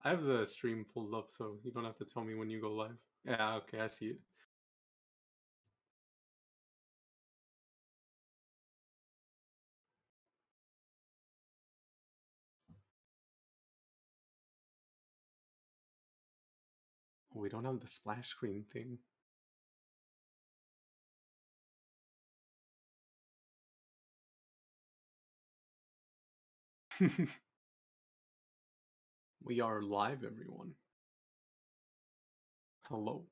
I have the stream pulled up, so you don't have to tell me when you go live. Yeah, okay, I see it. We don't have the splash screen thing. We are live, everyone. Hello.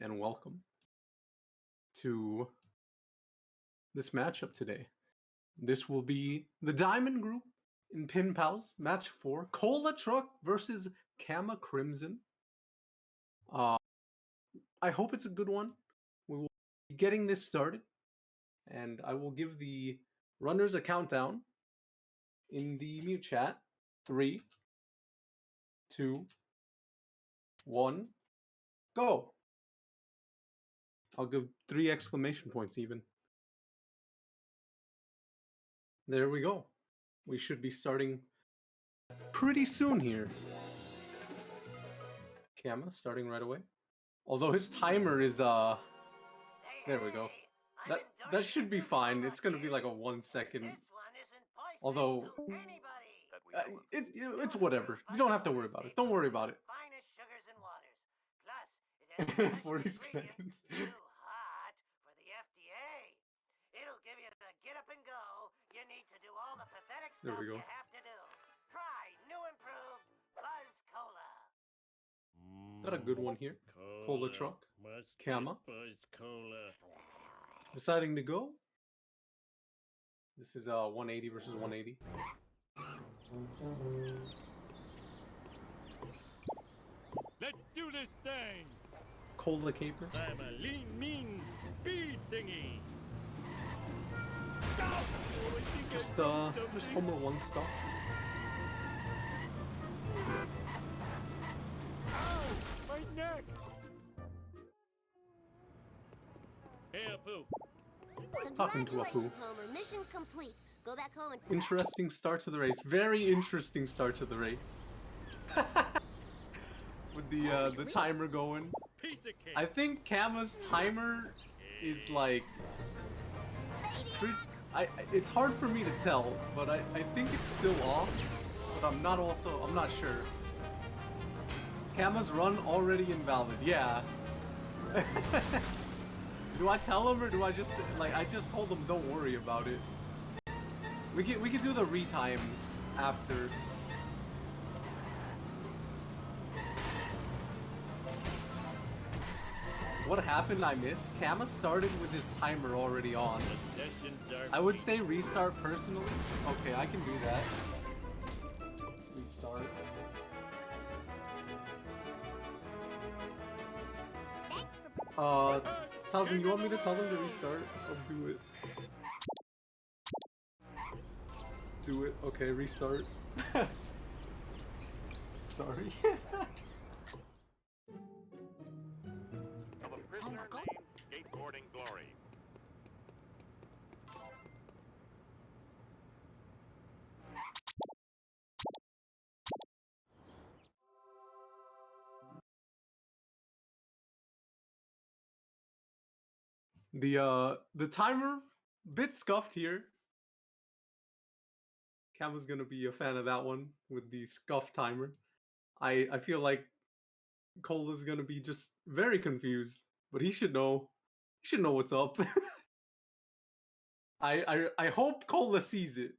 And welcome to this matchup today. This will be the Diamond Group in Pin Pals, match 4. ColaTruck versus KamaCrimson. I hope it's a good one. We will be getting this started. And I will give the runners a countdown in the mute chat. 3, 2, 1, go. I'll give 3 exclamation points even. There we go. We should be starting pretty soon here. Kama starting right away. Although his timer is there we go. That should be fine. It's gonna be like a 1 second. Although it's whatever. You don't have to worry about it. Don't worry about it. 40 seconds. Too hot for the FDA. It'll give you the get up and go. You need to do all the pathetic stuff you have to do. Try new improved Buzz Cola. Got a good one here. ColaTruck. Kama. Buzz Cola. Deciding to go. This is 180 versus 180. Let's do this thing. Cola caper. I'm a lean, mean speed thingy. Just Homer 1 stop. Ow! My neck! Hey, Apu. Talking to Apu. Homer. Mission complete. Go back home and... Interesting start to the race. Very interesting start to the race. With the timer going. Piece of cake. I think Kama's timer is like... it's hard for me to tell, but I think it's still off. But I'm not sure. Kama's run already invalid. Yeah. Do I tell him or do I just I just told him don't worry about it. We can do the retime after. What happened I missed? Kama started with his timer already on. I would say restart personally. Okay, I can do that. Restart. Tells him, you want me to tell him to restart? I'll do it. Do it. Okay, restart. Sorry. Of a prisoner named Skateboarding Glory. The timer bit scuffed here. Kama's gonna be a fan of that one with the scuffed timer. I feel like Cola's gonna be just very confused, but he should know. He should know what's up. I hope Cola sees it.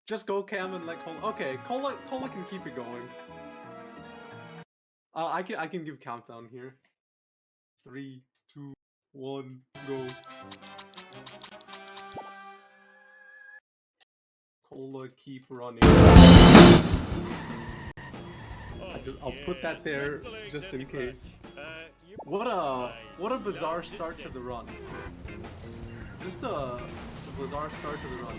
Just go Cam and let Cola. Okay, Cola can keep it going. I can give countdown here. 3, 2, 1, go. Cola keep running. I'll put that there just in case. What a bizarre start to the run. Just a bizarre start to the run.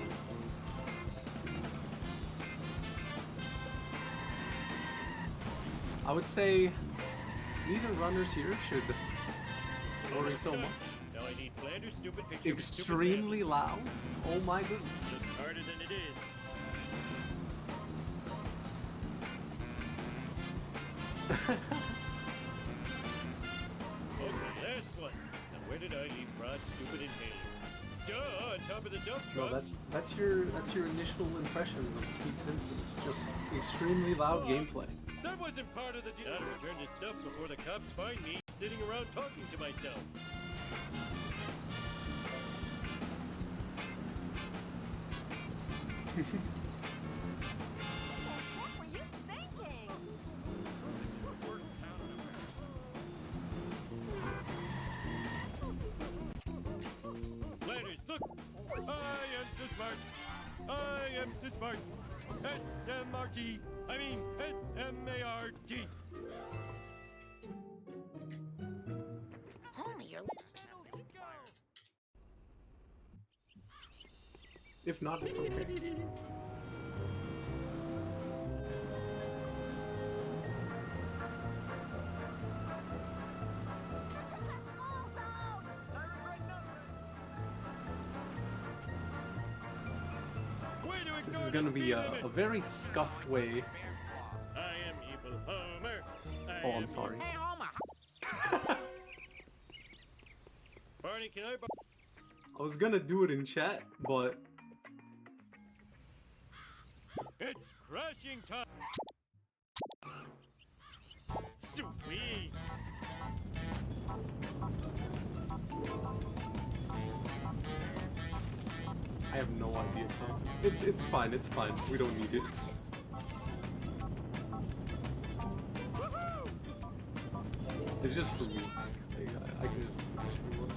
I would say neither runners here should worry so much. Extremely loud. Oh my goodness. Just harder than it is. Okay, last one. Now where did I leave Rod's stupid inhaler? Duh, on top of the dump No, truck. that's your initial impression of Speed Simpsons. Just extremely loud gameplay. That wasn't part of the deal. I'll return this stuff before the cops find me sitting around talking to myself. What were you thinking? Ladders, look! I am so smart! I am so smart! S-M-R-T! I mean, S-M-A-R-T! Homie, you're... If not, it's okay. This is a school zone! Way to This ignore is gonna the be speed a limit. very scuffed way. I am evil Homer. Oh, I'm sorry. Hey, Homer. Barney, can I borrow? I was gonna do it in chat, but It's crashing time! Sweet! I have no idea how. It's fine, it's fine. We don't need it. It's just for me. I can just screw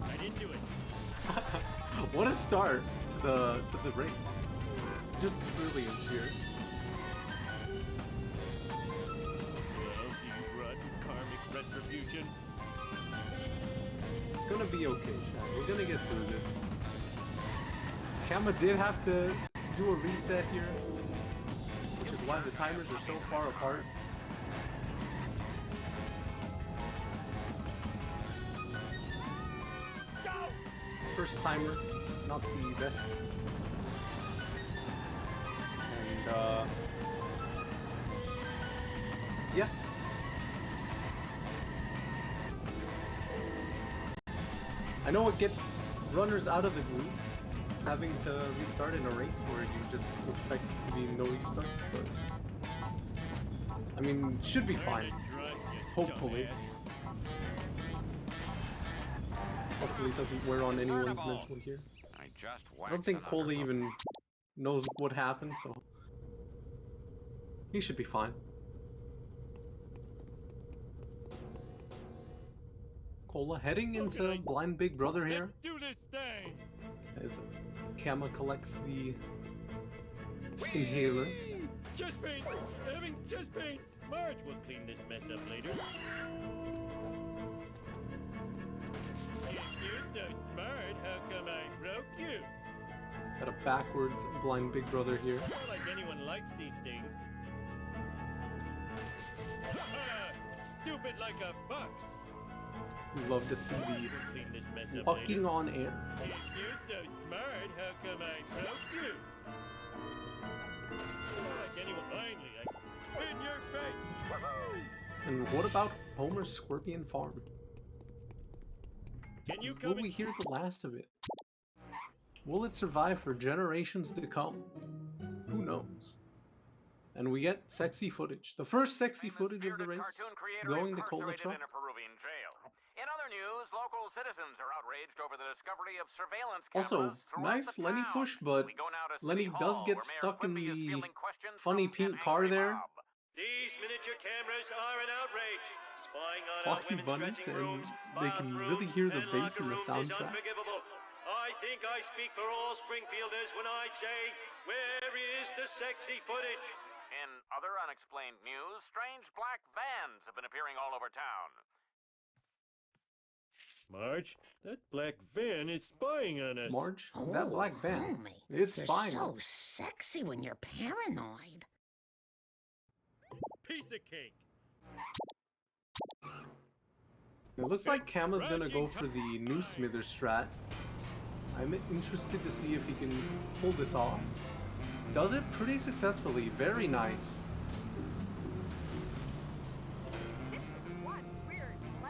I didn't do it. up. What a start to the race. Just brilliance here. Well, you rotten karmic retribution. It's gonna be okay, chat. We're gonna get through this. Kama did have to do a reset here, which is why the timers are so far apart. First timer, not the best. And yeah. I know it gets runners out of the groove, having to restart in a race where you just expect it to be no restarts, but I mean, should be fine. Learn to drive, you Hopefully. dumbass. Hopefully it doesn't wear on anyone's mental here. I just I don't think Cola even knows what happened, so he should be fine. Cola heading into Blind Big Brother here Let's do this thing! as Kama collects the inhaler. Chest pain! Having chest pain! Marge will clean this mess up later. If you're so smart, how come I broke you? Got a backwards Blind Big Brother here. Not like anyone likes these things. Ah, stupid like a fox. Love to see Clean this mess the up walking later. on air. If you're so smart, how come I broke you? Not like anyone finally, I spit in your face. And what about Homer's Scorpion Farm? Can you Will come we hear the last of it? Will it survive for generations to come? Who knows? And we get sexy footage. The first sexy footage of the race going to ColaTruck. in a Peruvian jail. In other news, local citizens are outraged over the discovery of surveillance Also, cameras throughout nice the Lenny town. push, but We go now to Lenny City does Hall, get where Mayor stuck in Quimby is the fielding questions funny from pink an car angry there. mob. These miniature cameras are an outrage. Spying on Foxy our women's bunnies, dressing and rooms, they can really bathrooms, hear the and bass locker in the rooms is soundtrack. unforgivable. I think I speak for all Springfielders when I say, where is the sexy footage? In other unexplained news, strange black vans have been appearing all over town. Marge, that black van is spying on us. Marge, that black van. Homie, It's you're spying. so sexy when you're paranoid. Piece of cake. It looks like Kama's gonna go for the new Smithers strat. I'm interested to see if he can pull this off. Does it pretty successfully. Very nice.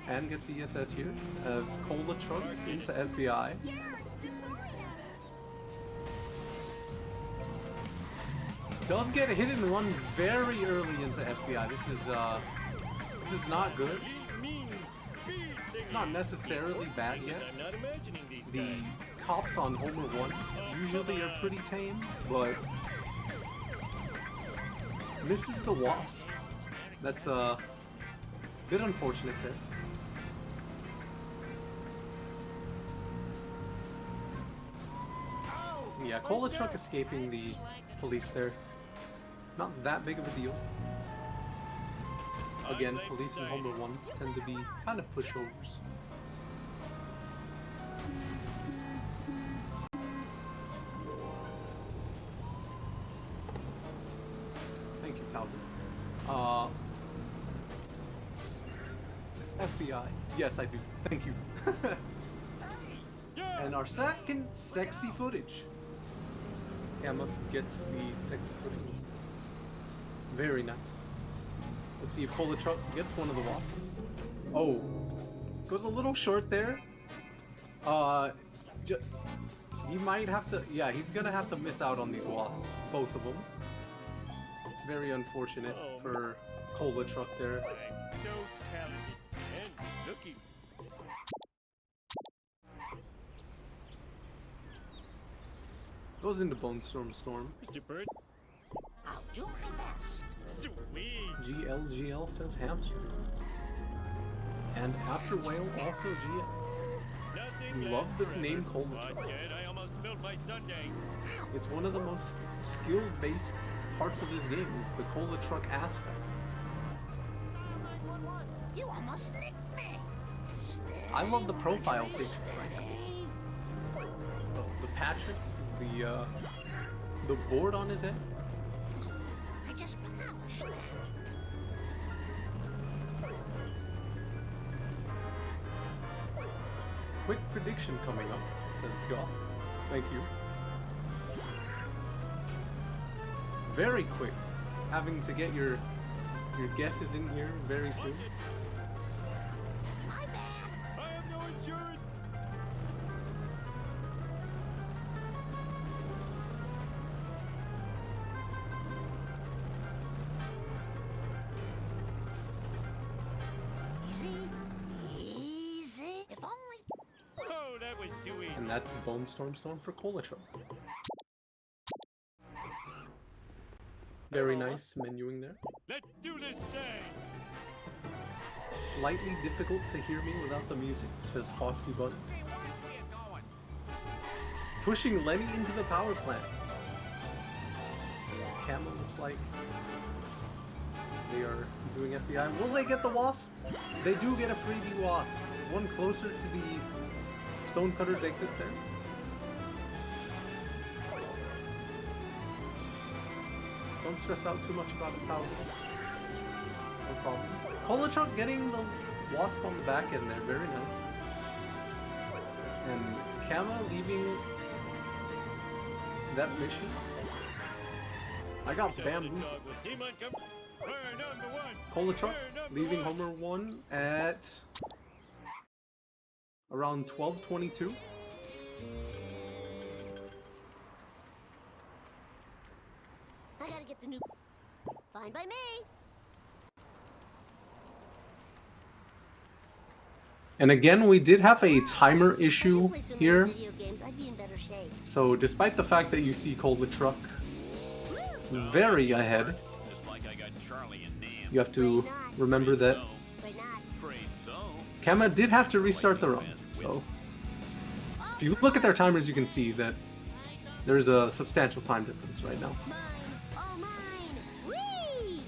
and gets ESS here as ColaTruck into FBI. Does get a hit and run very early into FBI. This is not good. It's not necessarily bad yet. The cops on Homer 1 usually are pretty tame, but misses the Wasp. That's a bit unfortunate there. Yeah, ColaTruck escaping the police there. Not that big of a deal. Again, police in Homer 1 tend to be kind of pushovers. Thank you, Towson. This FBI. Yes, I do. Thank you. And our second sexy footage. Kama gets the sexy footage. Very nice. Let's see if ColaTruck gets one of the wasps. Oh, goes a little short there. He might have to. Yeah, he's gonna have to miss out on these wasps, both of them. Very unfortunate for ColaTruck there. So talented and looking. Goes into Bone Storm. Mr. Bird. I'll do my best. Sweet. GL says hamster. And after whale, also GL. Love the name ColaTruck. I almost spilled my sundae. It's one of the most skill-based parts of this game, is the ColaTruck aspect. You almost nicked me. I love the profile picture right now. The Patrick, the board on his head. I just polished that. Quick prediction coming up, says Goff. Thank you. Very quick. Having to get your guesses in here very soon. My bad. I have no insurance. Easy. If only. Oh, that was too easy. And that's Bone Storm for ColaTruck. Very nice menuing there. Let's do this thing. Slightly difficult to hear me without the music, says Foxy Bunny. Pushing Lenny into the power plant. Kama looks like they are doing FBI. Will they get the wasp? They do get a freebie wasp. One closer to the Stonecutter's exit there. Don't stress out too much about it, Towson. No problem. ColaTruck getting the wasp on the back end there, very nice. And Kama leaving that mission. I got bamboozled. ColaTruck leaving Homer 1 at around 12:22. I gotta get the new. Fine by me. And again, we did have a timer issue here. Video games, I'd be in better shape. So despite the fact that you see ColaTruck very ahead, you have to remember that Right not. Kama did have to restart their own. So if you look at their timers, you can see that there's a substantial time difference right now. Mine. All mine. Whee!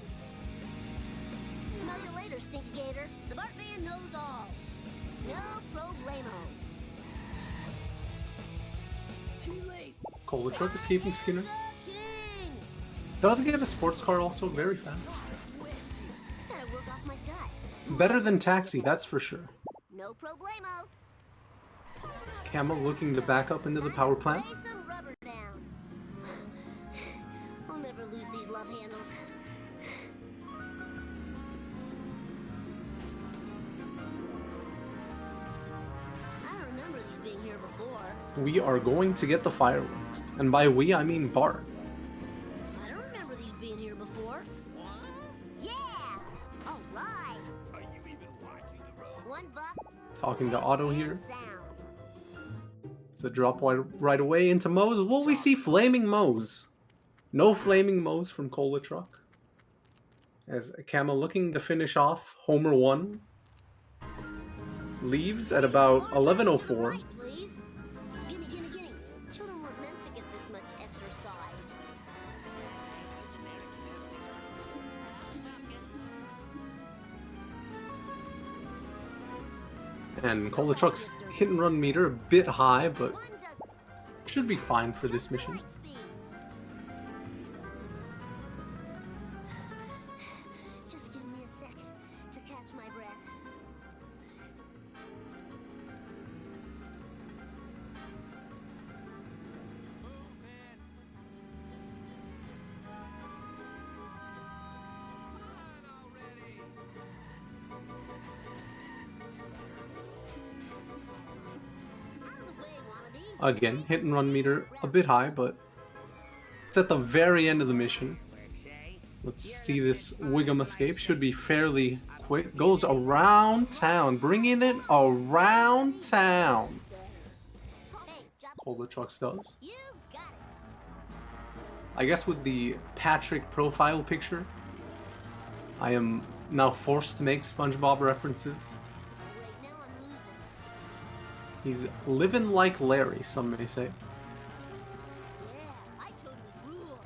Smell you later, Stinky Gator. The Bartman knows all. No problemo. Too late. ColaTruck escaping Skinner. King! Does get a sports car also very fast. Gotta work off my gut. Better than Taxi, that's for sure. No problemo. Is Kama looking to back up into the power plant? Lay some rubber down. I'll never lose these love handles. being here before. we are going to get the fireworks. And by we, I mean Bart. I don't remember these being here before. Yeah! All right. Are you even watching the road? $1. Talking to Otto here. And sound. It's a drop right away into Moe's. Will we see Flaming Moe's? No Flaming Moe's from ColaTruck. As Kama looking to finish off Homer 1. Leaves at about Slower turn to the 11:04. right, please. Gimme, gimme, gimme. Children weren't meant to get this much exercise. And ColaTruck's hit and run meter a bit high, but One does should be fine for this just the mission. right speed. Just give me a second to catch my breath. Out of the way, wannabe. Again, hit and run meter a bit high, but it's at the very end of the mission. Let's see this Wiggum escape. Should be fairly quick. Goes around town, bringing it around town. Hey, job. ColaTrucks does. You got it. I guess with the Patrick profile picture, I am now forced to make SpongeBob references. Right now I'm losing. He's living like Larry, some may say. Yeah, I totally rule.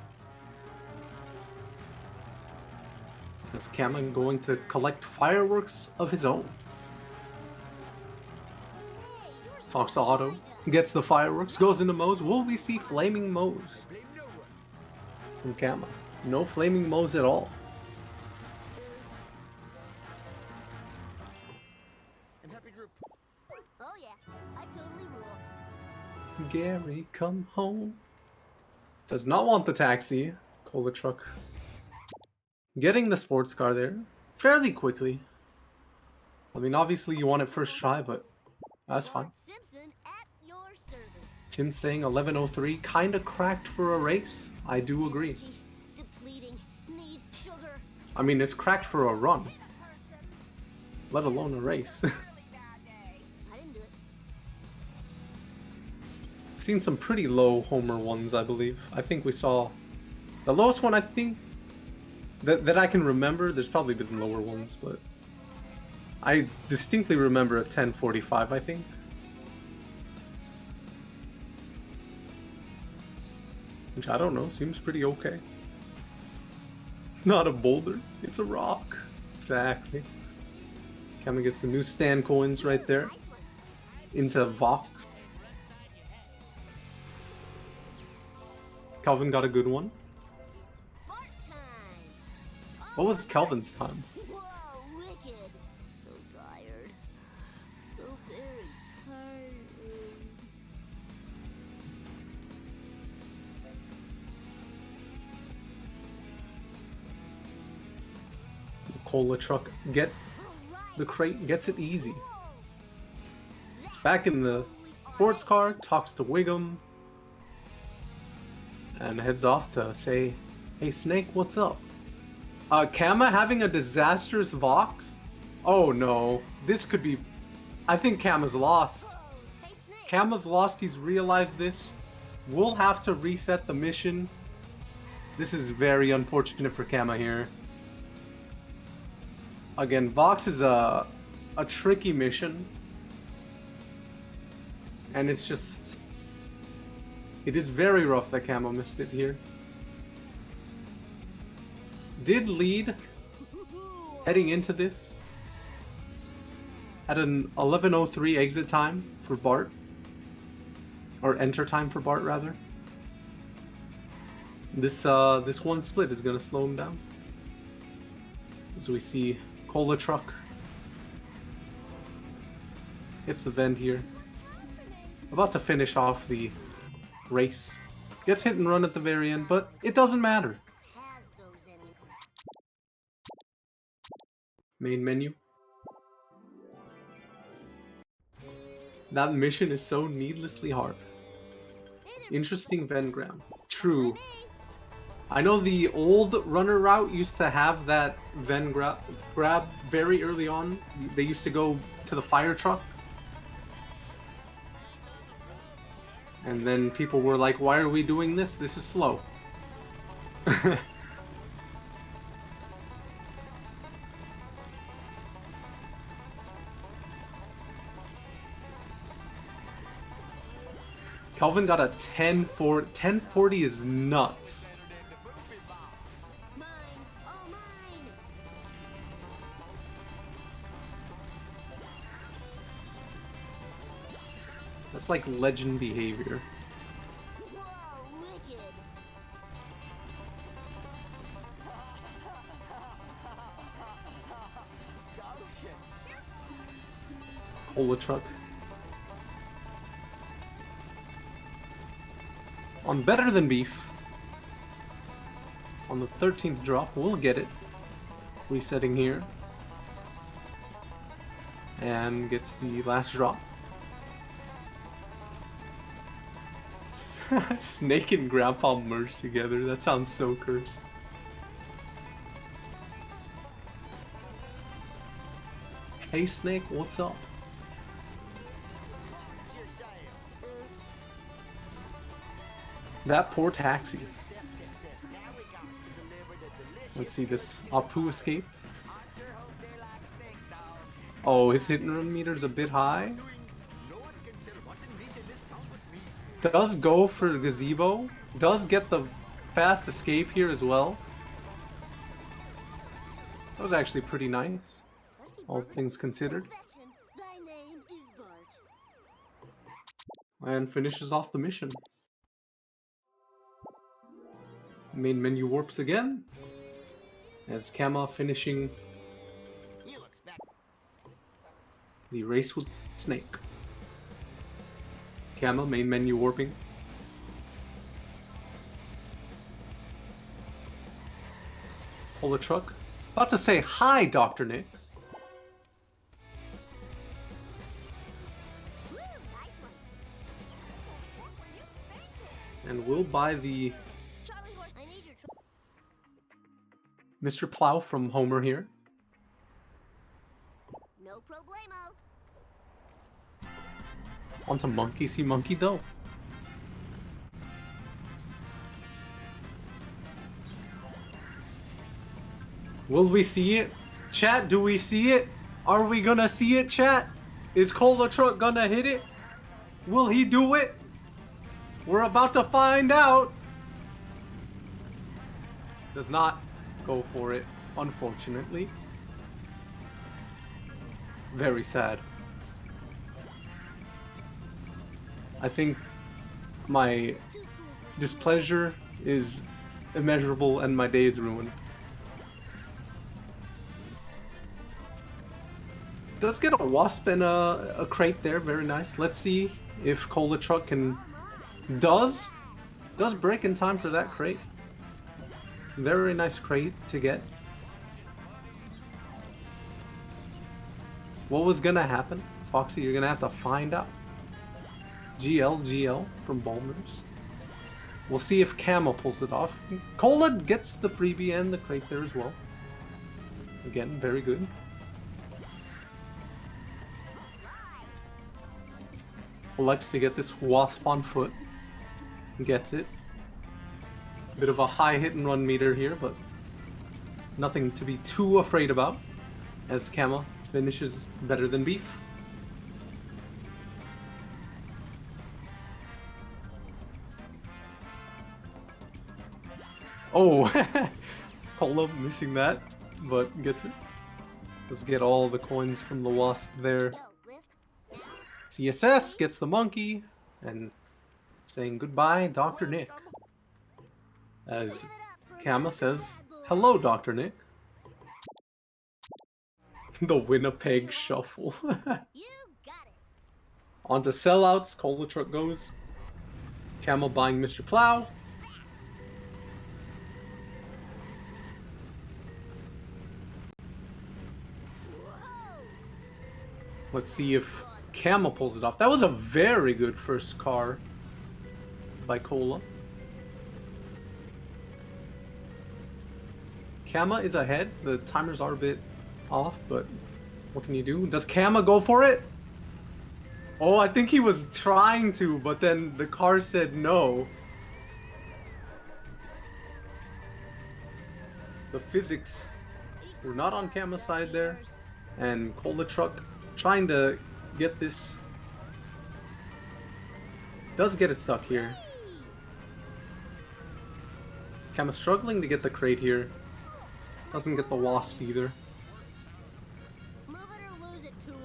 Is Cameron going to collect fireworks of his own? Hey, you're Talks to Otto, gets the fireworks, goes into Moe's. Will we see Flaming Moe's from Kama? No Flaming Moe's at all. I'm happy to report. Oh yeah, I totally rule. Gary, come home. Does not want the taxi. ColaTruck getting the sports car there fairly quickly. I mean, obviously you want it first try, but that's fine. Bart Simpson at your service. Tim saying 11:03, kind of cracked for a race. I do agree. Energy depleting. Need sugar. I mean, it's cracked for a run, let alone a race. I didn't do it. Seen some pretty low Homer ones, I believe. I think we saw the lowest one, I think, that I can remember. There's probably been lower ones, but I distinctly remember a 10:45, I think. Which I don't know, seems pretty okay. Not a boulder, it's a rock. Exactly. Kama gets the new stand coins right there Nice one. into Vox. Calvin got a good one. Bart time. What was Calvin's time? Whoa, wicked. So tired. So very tired. ColaTruck get the crate, gets it easy. It's back in the sports car, talks to Wiggum, and heads off to say, "Hey Snake, what's up?" Kama having a disastrous Vox? Oh no, this could be... I think Kama's lost. Hey, Snake. Kama's lost, he's realized this. We'll have to reset the mission. This is very unfortunate for Kama here. Again, Vox is a tricky mission. And it's just... It is very rough that Kama missed it here. Did lead heading into this at an 11:03 exit time for Bart. Or enter time for Bart, rather. This one split is gonna slow him down. As we see ColaTruck hits the vent here. About to finish off the race. Gets hit and run at the very end, but it doesn't matter. Has those any... Main menu. That mission is so needlessly hard. Interesting Vengram. True. I know the old runner route used to have that grab very early on. They used to go to the fire truck. And then people were like, why are we doing this? This is slow. Kelvin got a 1040. 1040 is nuts. Mine, all mine. That's like legend behavior. Whoa, wicked. ColaTruck. On better than beef. On the 13th drop, we'll get it. Resetting here. And gets the last drop. Snake and Grandpa merged together. That sounds so cursed. Hey Snake, what's up? That poor taxi. Let's see this Apu escape. Oh, his hit and run meter's a bit high. Does go for gazebo. Does get the fast escape here as well. That was actually pretty nice, all things considered. Thy name is Bart. And finishes off the mission. Main menu warps again. As Kama finishing the race with Snake. Kama, main menu warping. ColaTruck. About to say hi, Dr. Nick. Woo, nice one. And we'll buy the Charlie horse, I need your Mr. Plow from Homer here. no problemo. On some monkey see monkey dough. Will we see it? Chat, do we see it? Are we gonna see it, chat? Is ColaTruck gonna hit it? Will he do it? We're about to find out. Does not go for it, unfortunately. Very sad. I think my displeasure is immeasurable and my day is ruined. Does get a wasp and a crate there, very nice. Let's see if ColaTruck can... Does break in time for that crate. Very nice crate to get. What was gonna happen? Foxy, you're gonna have to find out. GL from Bulmers. We'll see if Kama pulls it off. Cola gets the freebie and the crate there as well. Again, very good. Likes to get this wasp on foot. Gets it. Bit of a high hit and run meter here, but nothing to be too afraid about. As Kama finishes better than beef. Oh, Cola missing that, but gets it. Let's get all the coins from the wasp there. CSS gets the monkey, and saying goodbye, Dr. Nick. As Kama says, hello, Dr. Nick. The Winnipeg Shuffle. You got it. On to sellouts, ColaTruck goes. Kama buying Mr. Plow. Let's see if Kama pulls it off. That was a very good first car by Cola. Kama is ahead. The timers are a bit off, but what can you do? Does Kama go for it? Oh, I think he was trying to, but then the car said no. The physics were not on Kama's side there. And ColaTruck trying to get this. Does get it stuck here. Kama struggling to get the crate here. Doesn't get the wasp either. Move it or lose it, tool.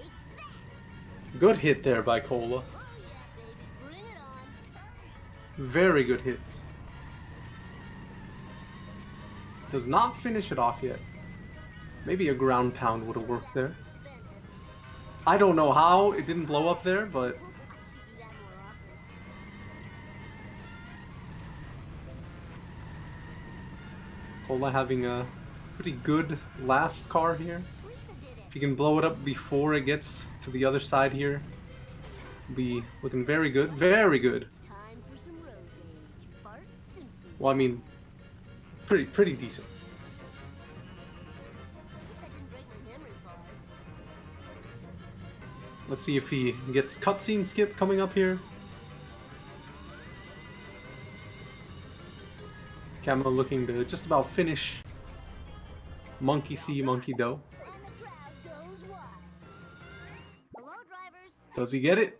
Take that. Good hit there by Cola. Oh yeah, baby. Bring it on. Very good hits. Does not finish it off yet. Maybe a ground pound would have worked there. I don't know how it didn't blow up there, but Cola having a pretty good last car here. If you can blow it up before it gets to the other side here, be looking very good. Very good. Well, I mean, pretty decent. Let's see if he gets cutscene skip coming up here. Kama looking to just about finish Monkey See, Monkey Do. Does he get it?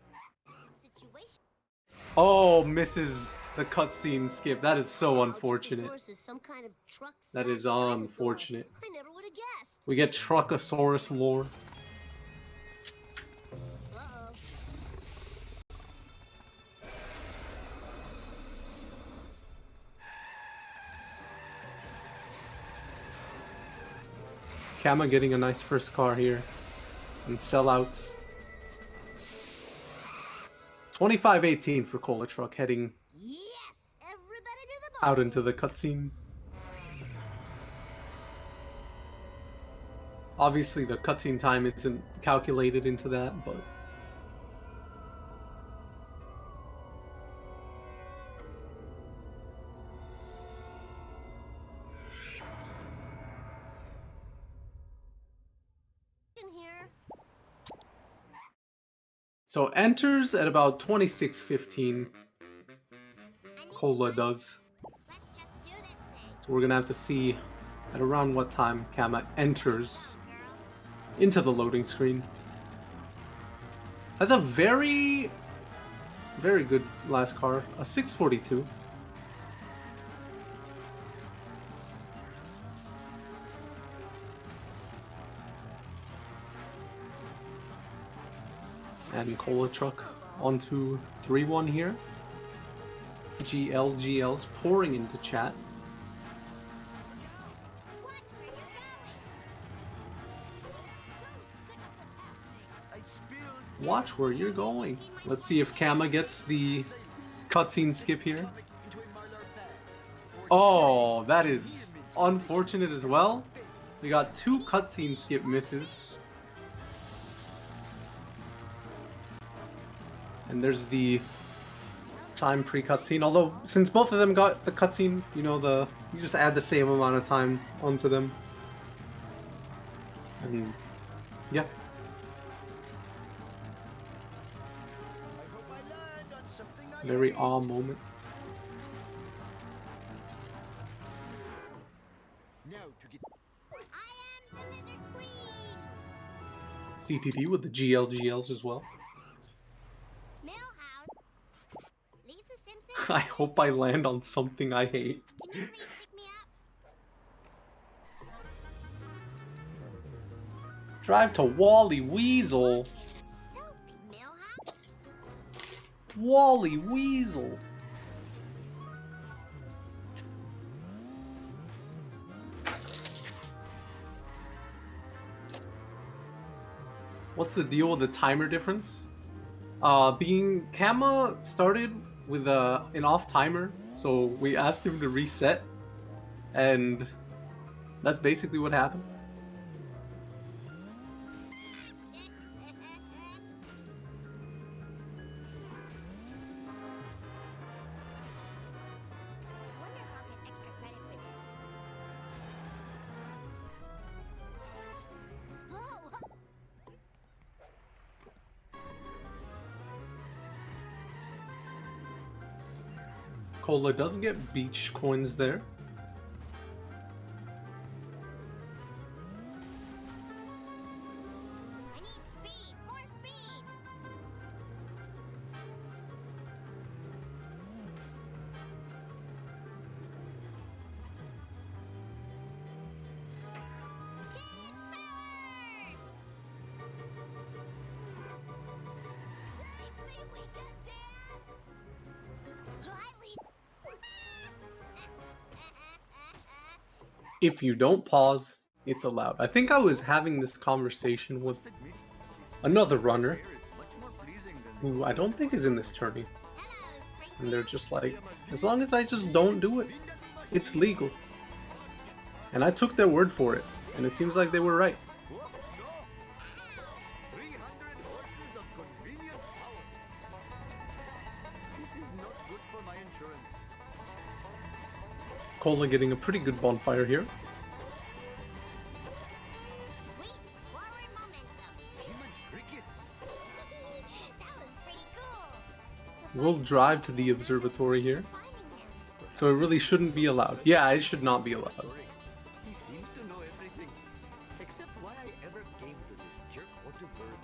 Oh, misses the cutscene skip. That is so unfortunate. That is unfortunate. We get Truckosaurus lore. Kama getting a nice first car here. And sellouts. 25-18 for ColaTruck heading out into the cutscene. Obviously the cutscene time isn't calculated into that, but so enters at about 26:15. Cola does. So we're gonna have to see at around what time Kama enters into the loading screen. Has a very good last car, a 642. And ColaTruck onto 3-1 here. GL's pouring into chat. Watch where you're going. Let's see if Kama gets the cutscene skip here. Oh, that is unfortunate as well. We got 2 cutscene skip misses. And there's the time pre-cutscene. Although, since both of them got the cutscene, you know, you just add the same amount of time onto them. And yeah. Very awe moment. CTD with the GLs as well. I hope I land on something I hate. Drive to Wally Weasel. Wally Weasel. What's the deal with the timer difference? Being Kama started with an off timer, so we asked him to reset, and that's basically what happened. Cola does get beach coins there. I need speed, more speed. If you don't pause, it's allowed. I think I was having this conversation with another runner who I don't think is in this tourney. And they're just like, as long as I just don't do it, it's legal. And I took their word for it, and it seems like they were right. Cola getting a pretty good bonfire here. Sweet forward momentum. That was pretty cool. We'll drive to the observatory here. So it really shouldn't be allowed. Yeah, it should not be allowed. He seems to know everything. Except why I ever came to this jerk Waterberg.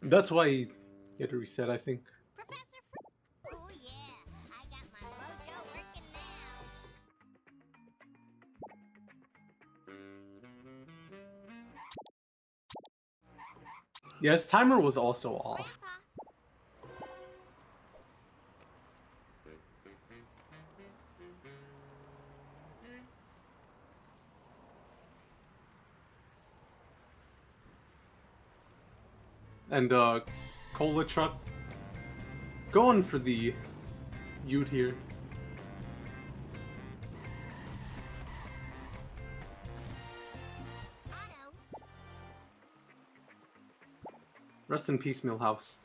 That's why he had to reset, I think. Professor Oh yeah, I got my mojo working now. Yeah, his timer was also off. And ColaTruck going for the Ute here. Auto. Rest in peace, Millhouse.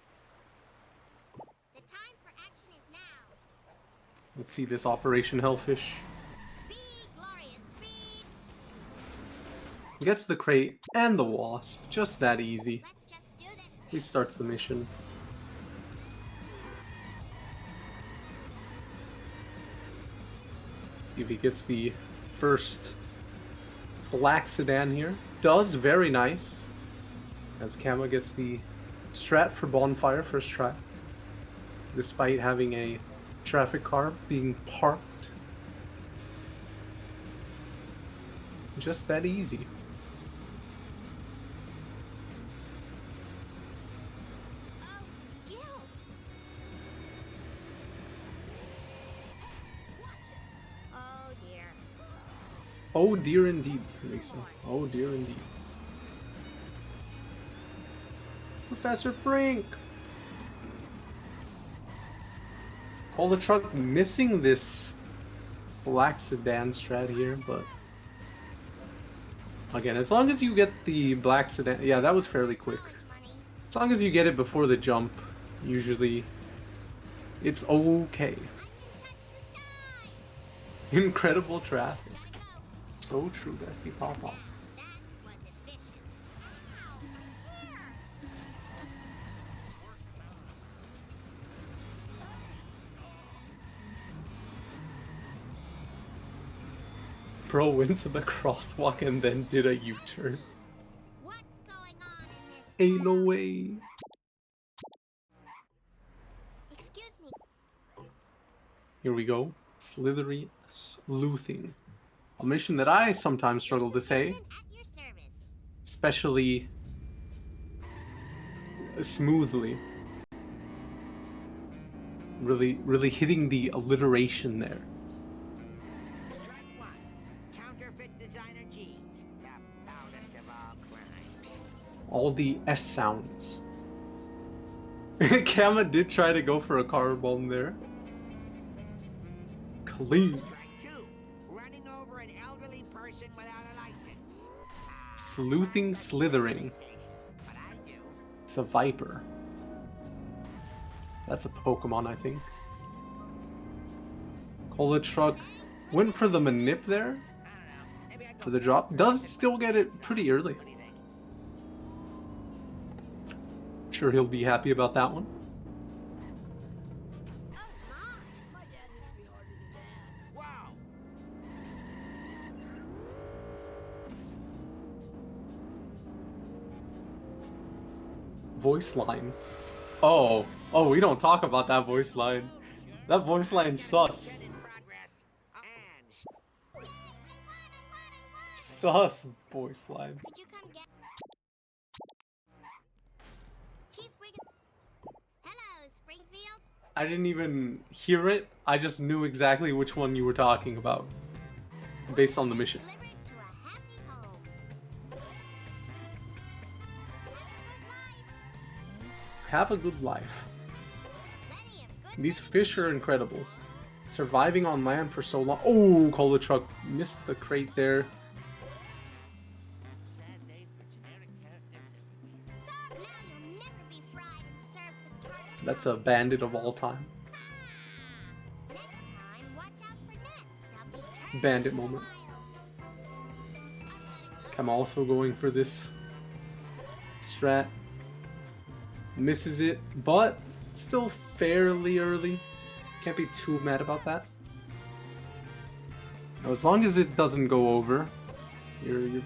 The time for action is now. Let's see this Operation Hellfish. Speed, glorious speed. Gets the crate and the wasp. Just that easy. Let's just do this. Restarts the mission. See if he gets the first black sedan here. Does very nice. As Kama gets the strat for bonfire first try. Despite having a traffic car being parked. Just that easy. Oh, guilt. Oh dear. Oh dear indeed, Lisa. Oh dear indeed. Professor Frink! ColaTruck missing this black sedan strat here, but again, as long as you get the black sedan, yeah, that was fairly quick. As long as you get it before the jump, usually it's okay. Incredible traffic. So true, Bessie Papa. That was efficient. Bro went to the crosswalk and then did a U-turn. What's going on in this? Ain't no way. Excuse me. Here we go. Slithery sleuthing. A mission that I sometimes struggle to say, At your service. especially smoothly. Really hitting the alliteration there. Strike one. Counterfeit designer jeans. The foulest of all crimes. All the S sounds. Kama did try to go for a car bomb there. Clean. Strike two. Running over an elderly person without a license. Sleuthing slithering. But I do. It's a viper. That's a Pokemon, I think. ColaTruck went for the manip there. I don't know. Maybe I go For the drop. Does still get it pretty early. What do you think? Sure he'll be happy about that one. voice line. Oh, we don't talk about that voice line. That voice line sus. Sus voice line. Could you come get Chief Wiggum? Hello, Springfield. I didn't even hear it. I just knew exactly which one you were talking about, based on the mission. Delivered to a happy home. Have a good life. Plenty of good These fish are incredible. Surviving on land for so long. Oh, ColaTruck missed the crate there. Sir, now you'll never be fried and served with tartar That's a bandit of all time. Next time, watch out for nets. They'll be turned Bandit moment. I'm also going for this strat. Misses it, but still fairly early. Can't be too mad about that. Now, as long as it doesn't go over, you're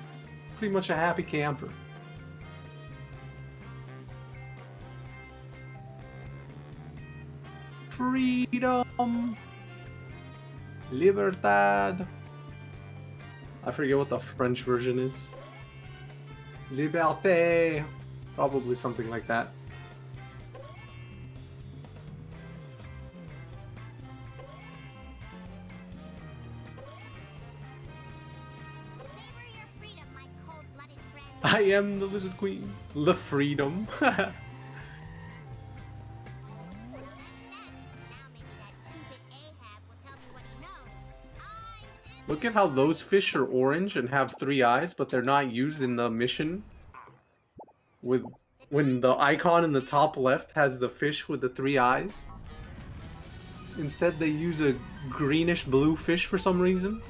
pretty much a happy camper. Freedom! Libertad! I forget what the French version is. Liberté! Probably something like that. Savor your freedom, my cold-blooded friend. I am the Lizard Queen. The Freedom. Now maybe that two-bit Ahab will tell me what he knows. Look at how those fish are orange and have 3 eyes, but they're not used in the mission. When the icon in the top left has the fish with the 3 eyes. Instead, they use a greenish blue fish for some reason.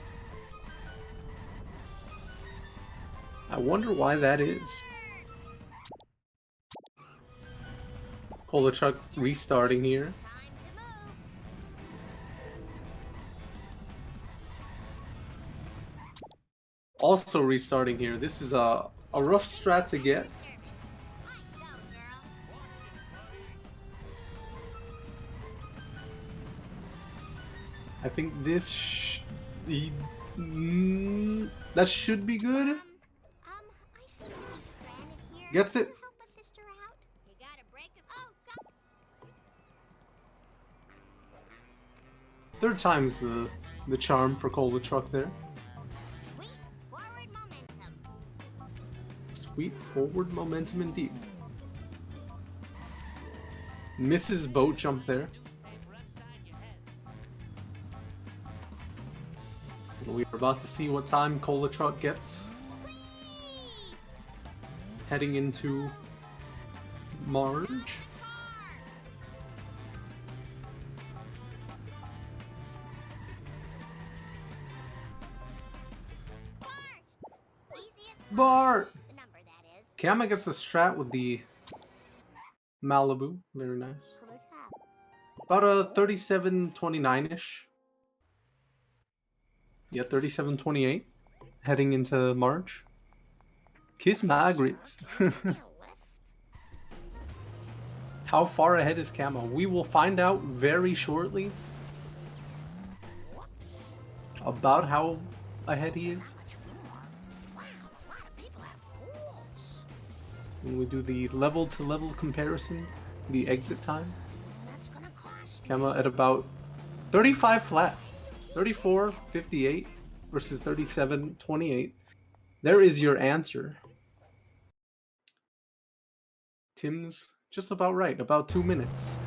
I wonder why that is. ColaTruck restarting here. Time to move. Also restarting here. This is a rough strat to get. Service. Go, girl. I think this that should be good. I seem to be stranded here. Gets it. Can you help a sister out? You gotta break it. Oh, God. Third time's the charm for ColaTruck there. Sweet forward momentum. Sweet forward momentum indeed. Misses boat jump there. We're about to see what time ColaTruck gets. Heading into Marge. Easiest Bart! the number that is. Kama gets the strat with the Malibu. Very nice. Colors have. About a 37-29-ish. Yeah, 37-28. Heading into March. Kiss Margaret. How far ahead is Kama? We will find out very shortly about how ahead he is. When we do the level-to-level comparison, the exit time. Kama at about 35 flat. 34.58 versus 37.28. There is your answer. Tim's just about right, about 2 minutes.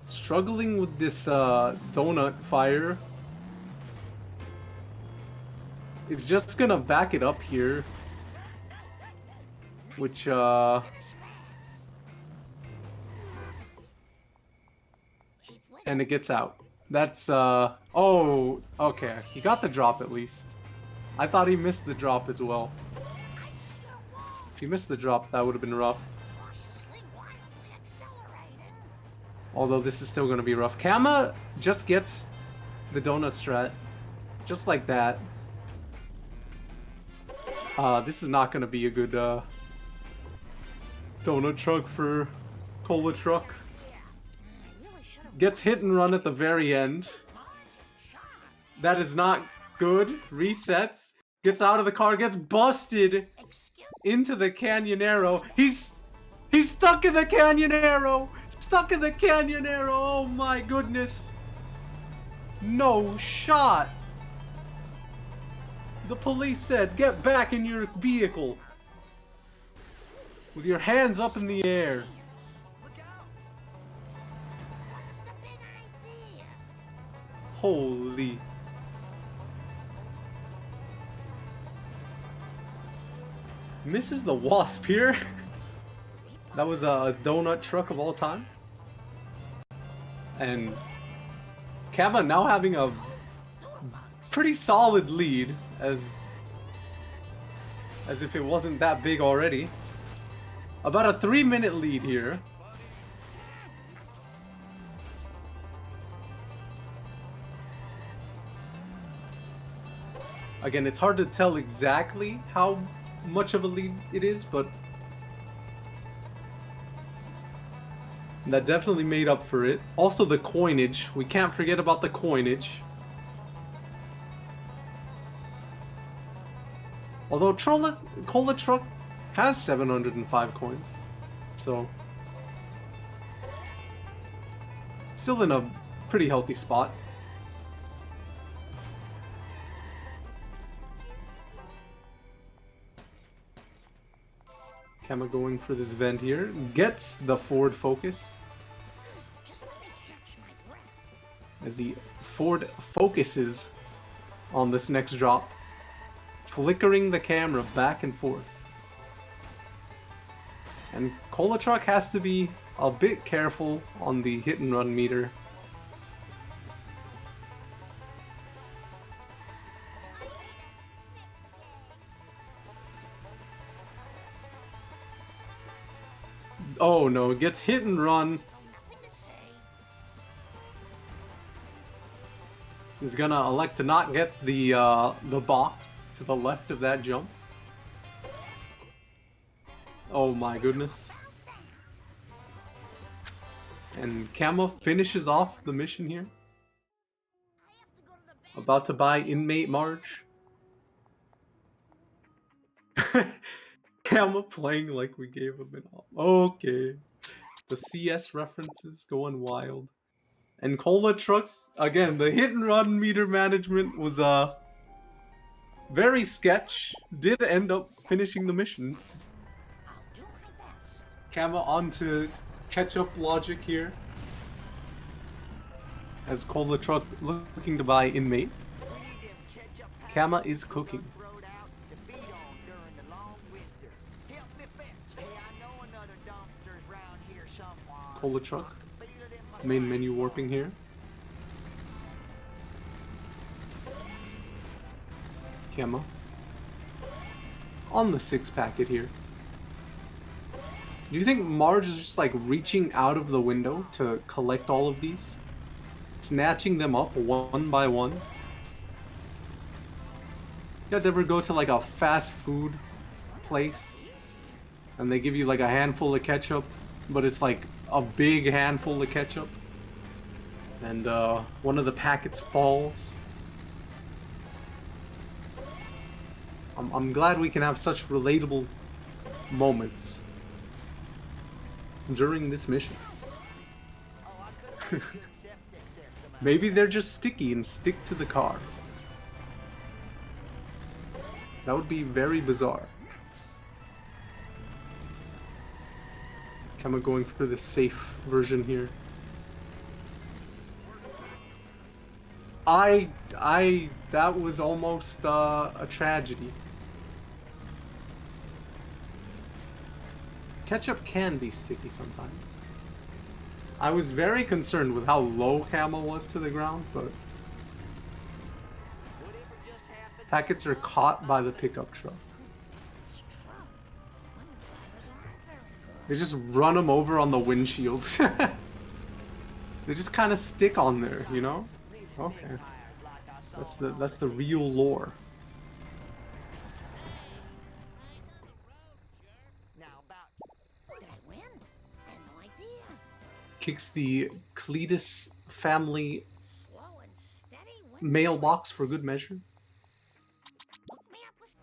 Struggling with this donut fire. It's just gonna back it up here. Which, and it gets out. That's, oh, okay. He got the drop at least. I thought he missed the drop as well. If he missed the drop, that would have been rough. Although this is still going to be rough. Kama just gets the donut strat. Just like that. This is not going to be a good donut truck for ColaTruck. Gets hit and run at the very end. That is not good. Resets. Gets out of the car. Gets busted into the Canyonero. He's stuck in the Canyonero. Stuck in the Canyonero. Oh my goodness. No shot. The police said, get back in your vehicle. With your hands up in the air. Holy. Misses the Wasp here. That was a donut truck of all time. And Kama now having a pretty solid lead, as if it wasn't that big already. About a 3-minute lead here. Again, it's hard to tell exactly how much of a lead it is, but that definitely made up for it. Also the coinage. We can't forget about the coinage. Although ColaTruck has 705 coins. So still in a pretty healthy spot. Kama going for this vent here. Gets the Ford Focus. As he Ford focuses on this next drop. Flickering the camera back and forth. And ColaTruck has to be a bit careful on the hit and run meter. Oh no, it gets hit and run. He's gonna elect to not get the box to the left of that jump. Oh my goodness. And Kama finishes off the mission here. About to buy inmate Marge. Kama playing like we gave him an off. Okay. The CS references going wild. And ColaTruck's, again, the hit and run meter management was very sketch. Did end up finishing the mission. Kama onto catch-up logic here. As ColaTruck looking to buy inmate. Kama is cooking. ColaTruck. Main menu warping here. Kama. On the 6 packet here. Do you think Marge is just like reaching out of the window to collect all of these? Snatching them up one by one? You guys ever go to like a fast food place and they give you like a handful of ketchup, but it's like a big handful of ketchup and one of the packets falls? I'm glad we can have such relatable moments during this mission. Maybe they're just sticky and stick to the car. That would be very bizarre. Kama going for the safe version here. That was almost a tragedy. Ketchup can be sticky sometimes. I was very concerned with how low Kama was to the ground, but packets are caught by the pickup truck. They just run them over on the windshield. They just kind of stick on there, you know? Okay. That's the real lore. Did I win? I had no idea. Kicks the Cletus family Slow and steady. mailbox for good measure. Hook me up with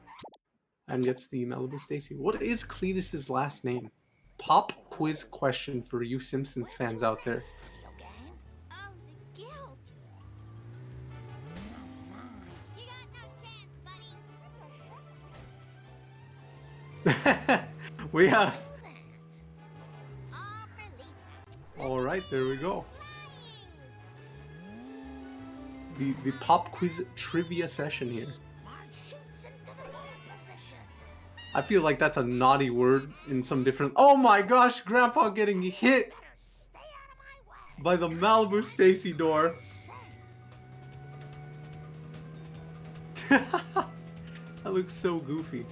And gets the Malibu Stacy. What is Cletus's last name? Pop quiz question for you Simpsons fans out there. video game. Oh, the guilt. You got no chance, buddy. We have. All for Lisa. All right, there we go. The pop quiz trivia session here. Marge shoots into the goal position. I feel like that's a naughty word in some different. Oh my gosh, Grandpa getting hit Better stay out of my way. by the Malibu Stacy door. That looks so goofy.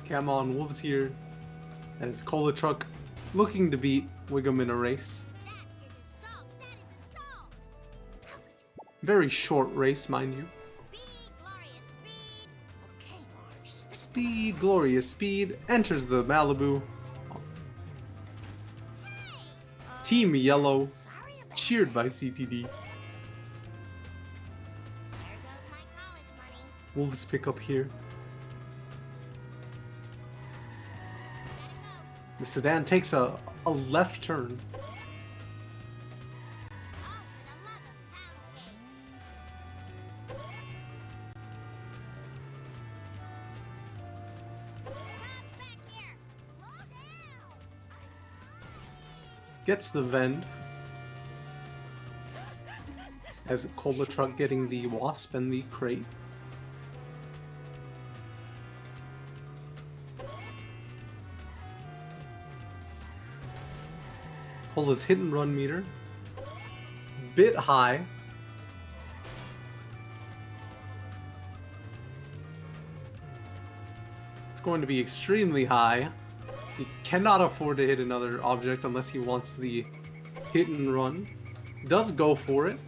Come on, Wolves here. As ColaTruck looking to beat Wiggum in a race. That is assault. That is assault. How could you? Very short race, mind you. Speed, glorious speed. Okay, Marge. Speed, glorious speed, enters the Malibu. Team Yellow, Sorry about cheered by CTD. There goes my college money. Wolves pick up here. The sedan takes a left turn. Oh, for the love of pound cake. Stop back here. Slow down. Gets the vend. As ColaTruck getting the wasp and the crate. Cola's hit and run meter. Bit high. It's going to be extremely high. He cannot afford to hit another object unless he wants the hit and run. Does go for it,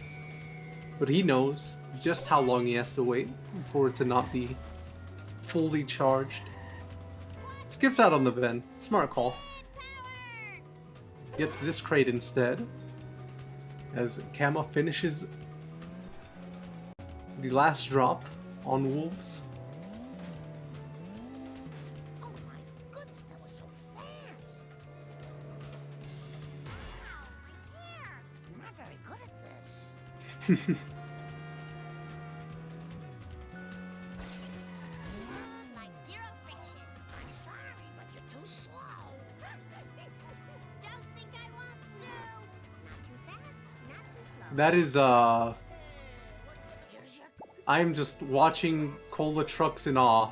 but he knows just how long he has to wait for it to not be fully charged. Skips out on the bend. Smart call. Gets this crate instead. As Kama finishes the last drop on Wolves. Oh my goodness, that was so fast. Ow, my hair. I'm not very good at this. Like zero friction. I'm sorry, but you're too slow. Don't think I won't sue. Not too fast, not too slow. That is Here's your I'm just watching ColaTrucks in awe.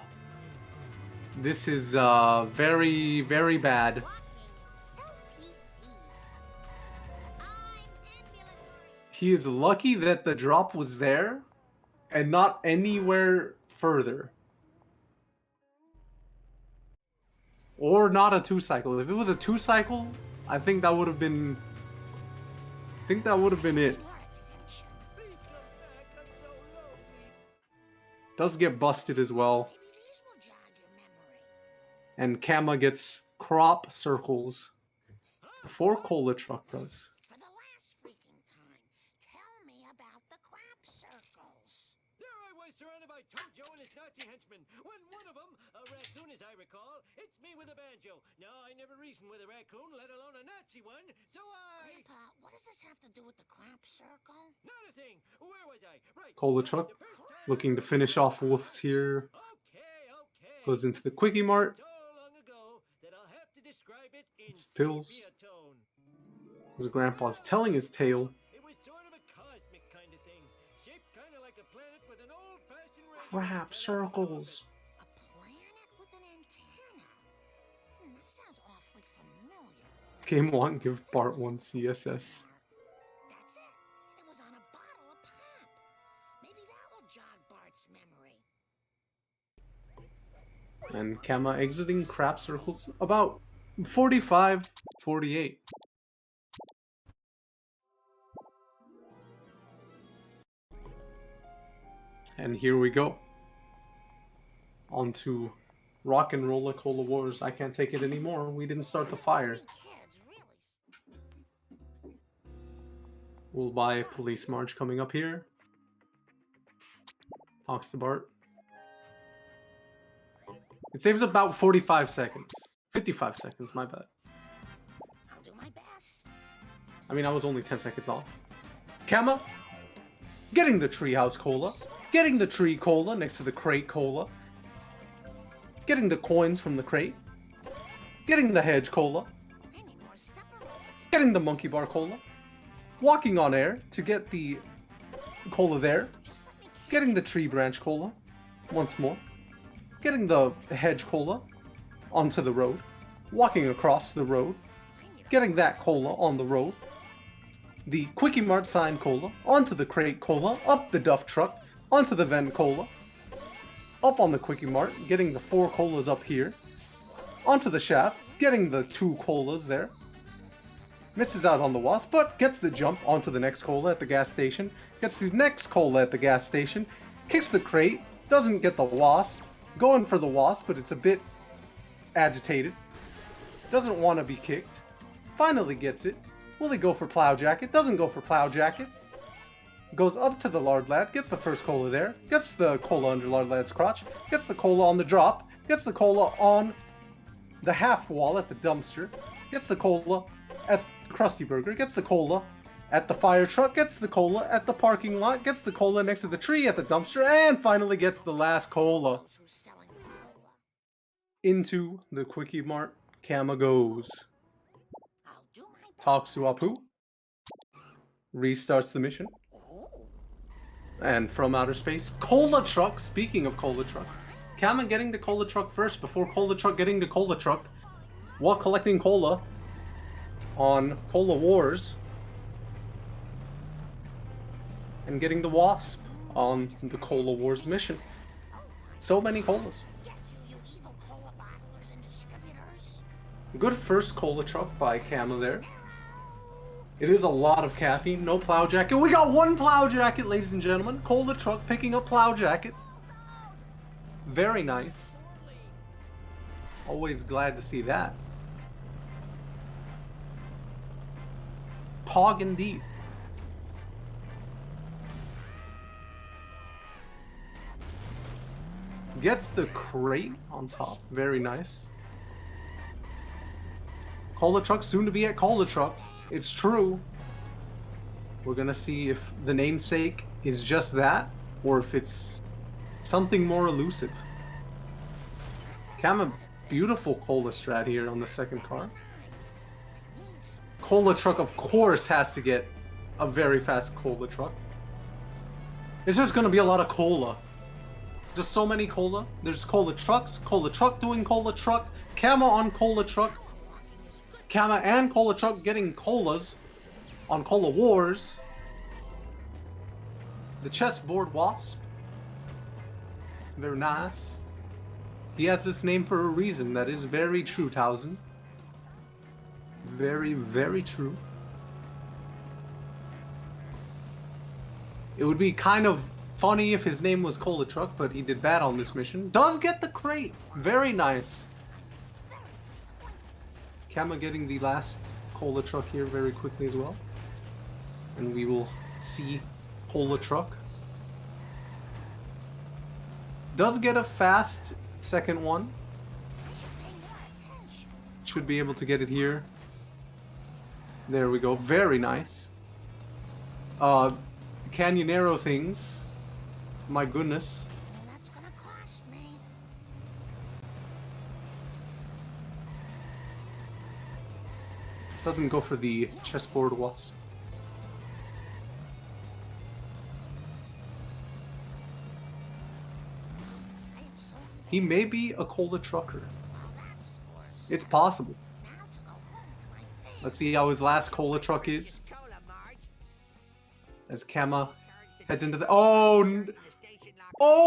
This is very, very bad. walking so PC. I'm ambulatory. He is lucky that the drop was there and not anywhere further. Or not a 2-cycle. If it was a 2-cycle, I think that would have been it. Your attention. Does get busted as well. Maybe these will jog your memory. And Kama gets crop circles before ColaTruck does. For the last freaking time, tell me about the crop circles. There I was surrounded by Tojo and his Nazi henchmen. When one of them, a raccoon as I recall, hits me with a banjo. Now I never reasoned with a raccoon, let alone a Nazi one, so I... Grandpa, what does this have to do with the crop circle? Not a thing. Where was I? Right. ColaTruck The first time- looking to finish off Wolves here. Okay. Goes into the Quickie Mart. So long ago that I'll have to describe it in It's pills. sepia tone. As Grandpa's telling his tale. It was sort of a cosmic kind of thing, shaped kind of like a planet with an old-fashioned radio Crap antenna circles. A planet with an antenna. That sounds awfully familiar. Game 1, give Bart 1 CSS. That's it. It was on a bottle of pop. Maybe that will jog Bart's memory. And Kama exiting crap circles about 45, 48. And here we go. On to Rock and Rolla Cola Wars. I can't take it anymore. We didn't start the fire. We'll buy Police March coming up here. Talks to Bart. It saves about 45 seconds. 55 seconds, my bad. I'll do my best. I mean, I was only 10 seconds off. Kama, getting the Treehouse Cola. Getting the Tree Cola next to the Crate Cola. Getting the coins from the crate. Getting the Hedge Cola. Getting the Monkey Bar Cola. Walking on air to get the cola there. Getting the Tree Branch Cola. Once more. Getting the Hedge Cola onto the road. Walking across the road. Getting that cola on the road. The Quickie Mart sign cola. Onto the Crate Cola. Up the Duff Truck. Onto the Vent Cola. Up on the Quickie Mart. Getting the 4 colas up here. Onto the shaft. Getting the 2 colas there. Misses out on the wasp, but gets the jump onto the next cola at the gas station. Gets the next cola at the gas station. Kicks the crate. Doesn't get the wasp. Going for the wasp, but it's a bit agitated. Doesn't want to be kicked. Finally gets it. Will he go for Plow Jacket? Doesn't go for Plow Jacket. Goes up to the Lard Lad. Gets the first cola there. Gets the cola under Lard Lad's crotch. Gets the cola on the drop. Gets the cola on the half wall at the dumpster. Gets the cola at Krusty Burger. Gets the cola at the fire truck. Gets the cola at the parking lot. Gets the cola next to the tree at the dumpster. And finally gets the last cola. Into the Quickie Mart. Kama goes. Talks to Apu. Restarts the mission. And from outer space, ColaTruck. Speaking of ColaTruck, Kama getting to ColaTruck first before ColaTruck getting to ColaTruck while collecting cola on Cola Wars and getting the wasp on the Cola Wars mission. So many colas. Good first ColaTruck by Kama there. It is a lot of caffeine, no Plow Jacket. We got 1 Plow Jacket, ladies and gentlemen. ColaTruck picking up Plow Jacket. Very nice. Always glad to see that. Pog indeed. Gets the crate on top. Very nice. ColaTruck soon to be at ColaTruck. It's true. We're gonna see if the namesake is just that, or if it's something more elusive. Kama, beautiful cola strat here on the second car. ColaTruck, of course, has to get a very fast ColaTruck. It's just gonna be a lot of cola. Just so many cola. There's ColaTruck doing ColaTruck, Kama on ColaTruck. Kama and ColaTruck getting colas on Cola Wars. The chessboard wasp. Very nice. He has this name for a reason. That is very true, Towson. Very, very true. It would be kind of funny if his name was ColaTruck, but he did bad on this mission. Does get the crate. Very nice. Kama getting the last ColaTruck here very quickly as well. And we will see ColaTruck. Does get a fast second one. Should be able to get it here. There we go. Very nice. Canyonero things. My goodness. That's gonna cost me. Doesn't go for the chessboard wasp. He may be a Cola Trucker. It's possible. Let's see how his last Cola Truck is. As Kama heads into the... Oh,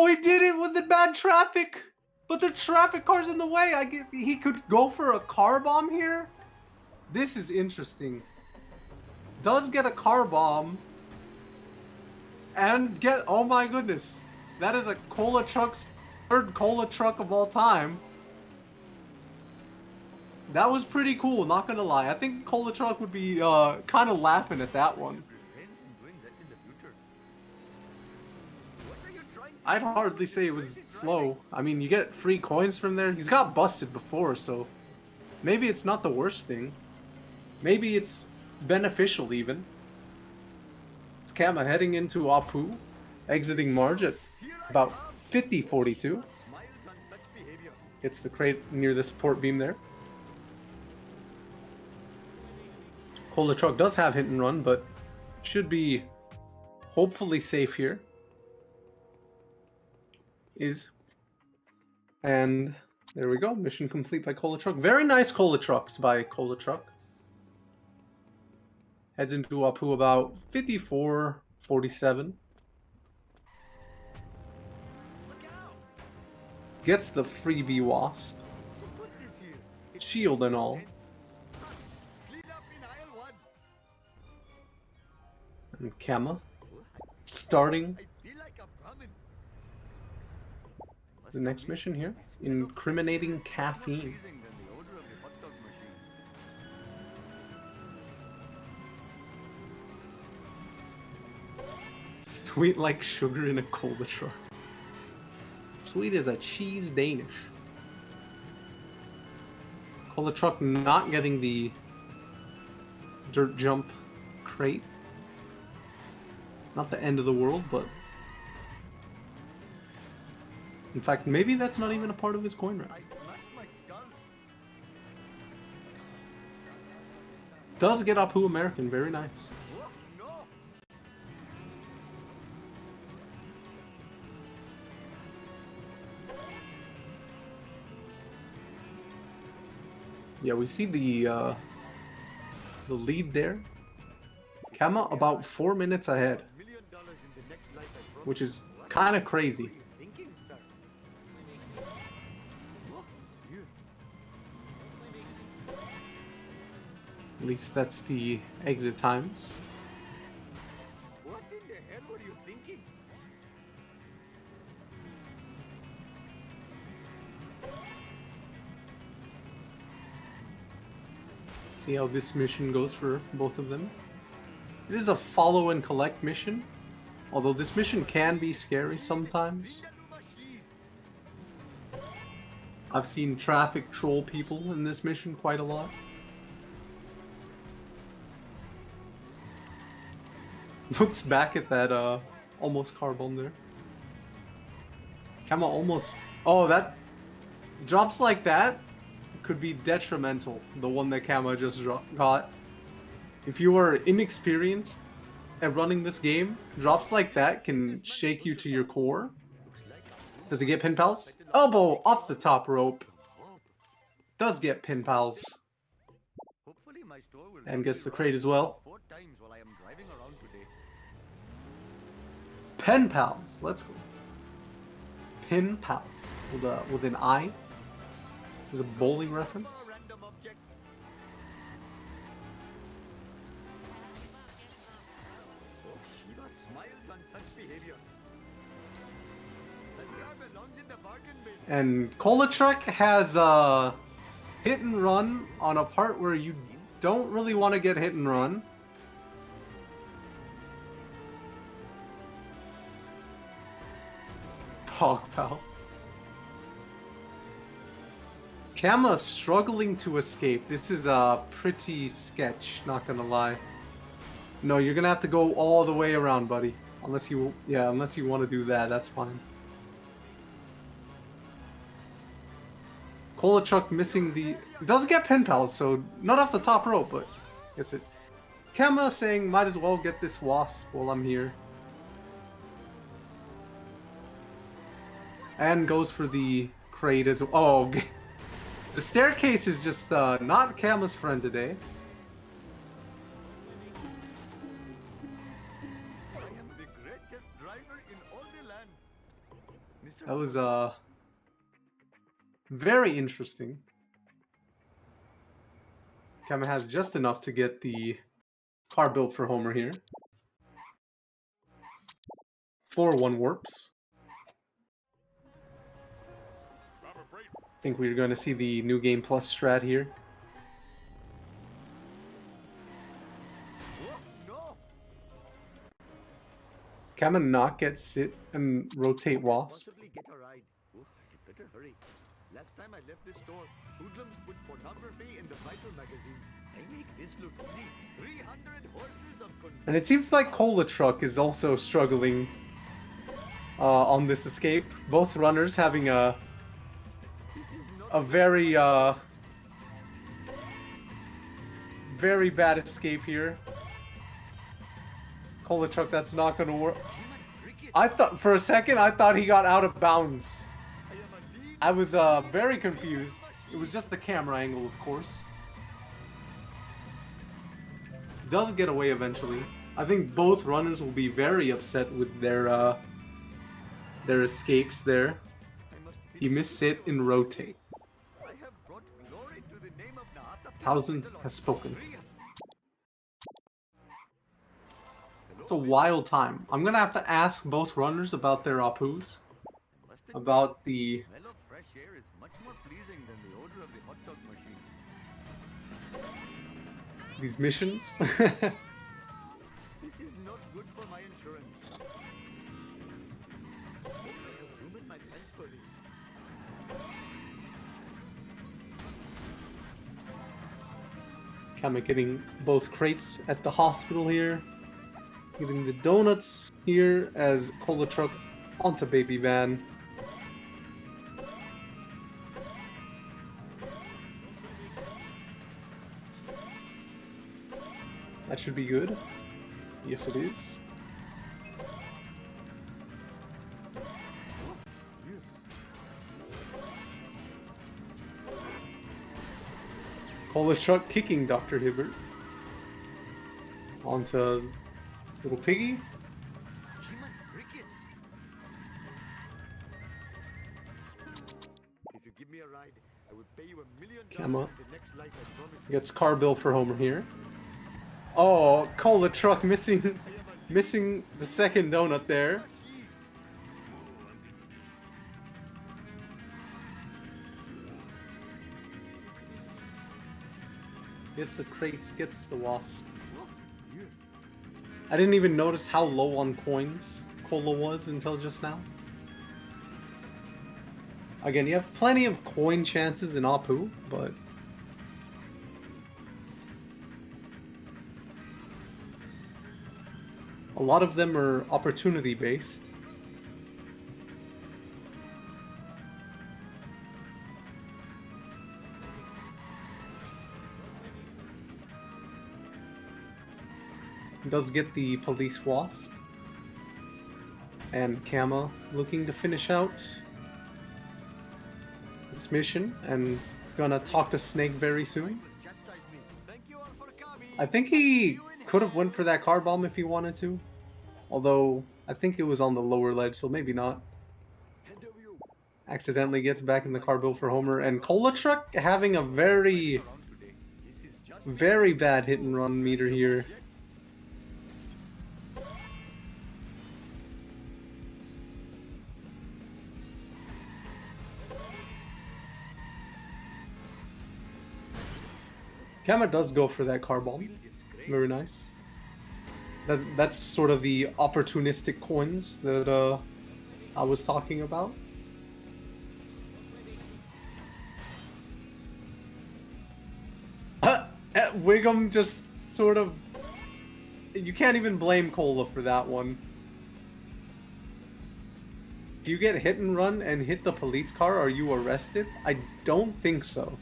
he did it with the bad traffic. But the traffic car's in the way. He could go for a car bomb here. This is interesting. Does get a car bomb. And get, oh my goodness. That is a ColaTruck's third ColaTruck of all time. That was pretty cool, not gonna lie. I think ColaTruck would be kind of laughing at that one. I'd hardly say it was slow. I mean, you get free coins from there. He's got busted before, so maybe it's not the worst thing. Maybe it's beneficial even. It's Kama heading into Apu, exiting Marge at about 50-42. Hits the crate near the support beam there. ColaTruck does have hit and run, but should be hopefully safe here. And there we go. Mission complete by ColaTruck. Very nice ColaTrucks by ColaTruck. Heads into Apu about 54-47. Gets the freebie Wasp. Shield and all. And Kama starting the next mission here. Incriminating caffeine. Sweet like sugar in a ColaTruck. Sweet as a cheese Danish. ColaTruck not getting the dirt jump crate. Not the end of the world, but in fact, maybe that's not even a part of his coin run. Does get Apu American, very nice. Yeah, we see the lead there. Kama about 4 minutes ahead, which is kind of crazy. At least that's the exit times. What in the hell were you thinking? See how this mission goes for both of them. It is a follow and collect mission, although this mission can be scary sometimes. I've seen traffic troll people in this mission quite a lot. Looks back at that almost car bomb there. Kama almost... Oh, that drops like that could be detrimental. The one that Kama just got. If you are inexperienced at running this game, drops like that can shake you to your core. Does it get pin pals? Elbow off the top rope. Does get pin pals. And gets the crate as well. Pen pals. Let's go. Pin pals. With an I. There's a bowling reference. And ColaTruck has hit and run on a part where you don't really want to get hit and run. Pog pal. Kama struggling to escape. This is a pretty sketch, not gonna lie. No, you're gonna have to go all the way around, buddy. Unless you want to do that, that's fine. ColaTruck missing the... Does get pen pals, so not off the top rope, but gets it. Kama saying, might as well get this wasp while I'm here. And goes for the crate as well. Oh, the staircase is just not Kama's friend today. That was Very interesting. Kama has just enough to get the car built for Homer here. 4-1 warps. I think we're going to see the New Game Plus strat here. Kama not get sit and rotate Wasp. Possibly get a ride. Oh, you better hurry. Last time I left this store, hoodlums put pornography in the vital magazine. I make this look easy. 300 horses of And it seems like ColaTruck is also struggling on this escape. Both runners having a very very bad escape here. ColaTruck, that's not gonna work. I thought for a second I thought he got out of bounds. I was very confused. It was just the camera angle, of course. Does get away eventually. I think both runners will be very upset with their escapes there. He missed sit and rotate. 1000 has spoken. It's a wild time. I'm gonna have to ask both runners about their Apus. About the smell of fresh air is much more pleasing than the odor of the hot dog machine. these missions. This is not good for my insurance. I have room in my pants for this. Kama getting both crates at the hospital here. Getting the donuts here as ColaTruck onto Baby Van. That should be good. Yes, it is. ColaTruck kicking Dr. Hibbert onto this little piggy. If you give me a ride, I will pay you $1 million Kama in the next life, I promise. gets car bill for Homer here. Oh, ColaTruck missing the second donut there. Gets the crates, gets the wasp. I didn't even notice how low on coins Cola was until just now. Again, you have plenty of coin chances in Apu, but a lot of them are opportunity based. Does get the police wasp. And Kama looking to finish out this mission and gonna talk to Snake very soon. I think he could have went for that car bomb if he wanted to. Although, I think it was on the lower ledge, so maybe not. Accidentally gets back in the car bill for Homer, and ColaTruck having a very, very bad hit and run meter here. Kama does go for that car bomb. Very nice. That's sort of the opportunistic coins that I was talking about. Wiggum just sort of... You can't even blame Cola for that one. Do you get hit and run and hit the police car? Are you arrested? I don't think so.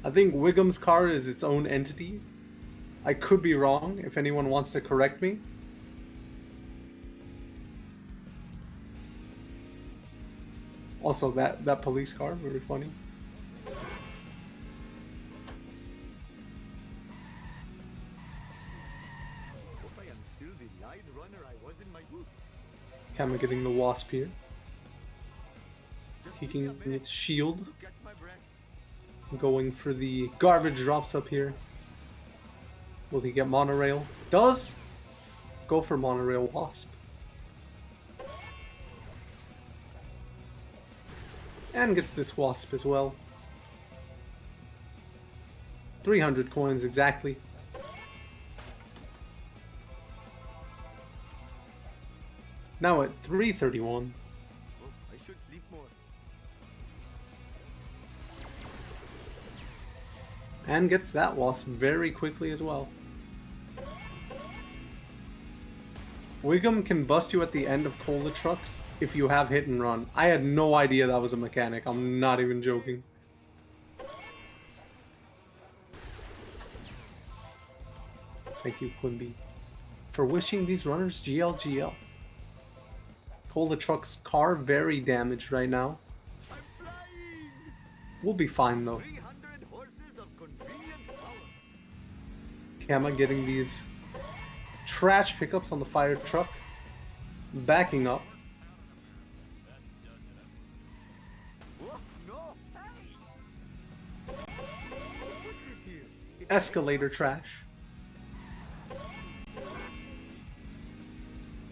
I think Wiggum's car is its own entity. I could be wrong, if anyone wants to correct me. Also, that police car, very funny. Hope I am still the light runner I was in my youth. Kama getting the wasp here. Kicking its shield. To catch my breath. Going for the garbage drops up here. Will he get monorail? Does! Go for monorail wasp. And gets this wasp as well. 300 coins exactly. Now at 331. Oh, I should sleep more. And gets that wasp very quickly as well. Wiggum can bust you at the end of ColaTrucks if you have hit and run. I had no idea that was a mechanic. I'm not even joking. Thank you, Quimby, for wishing these runners GLGL. ColaTruck's car very damaged right now. I'm flying! We'll be fine though. 300 horses of convenient power. Kama getting these trash pickups on the fire truck. Backing up. Oh, no! Hey! What is here? Escalator trash.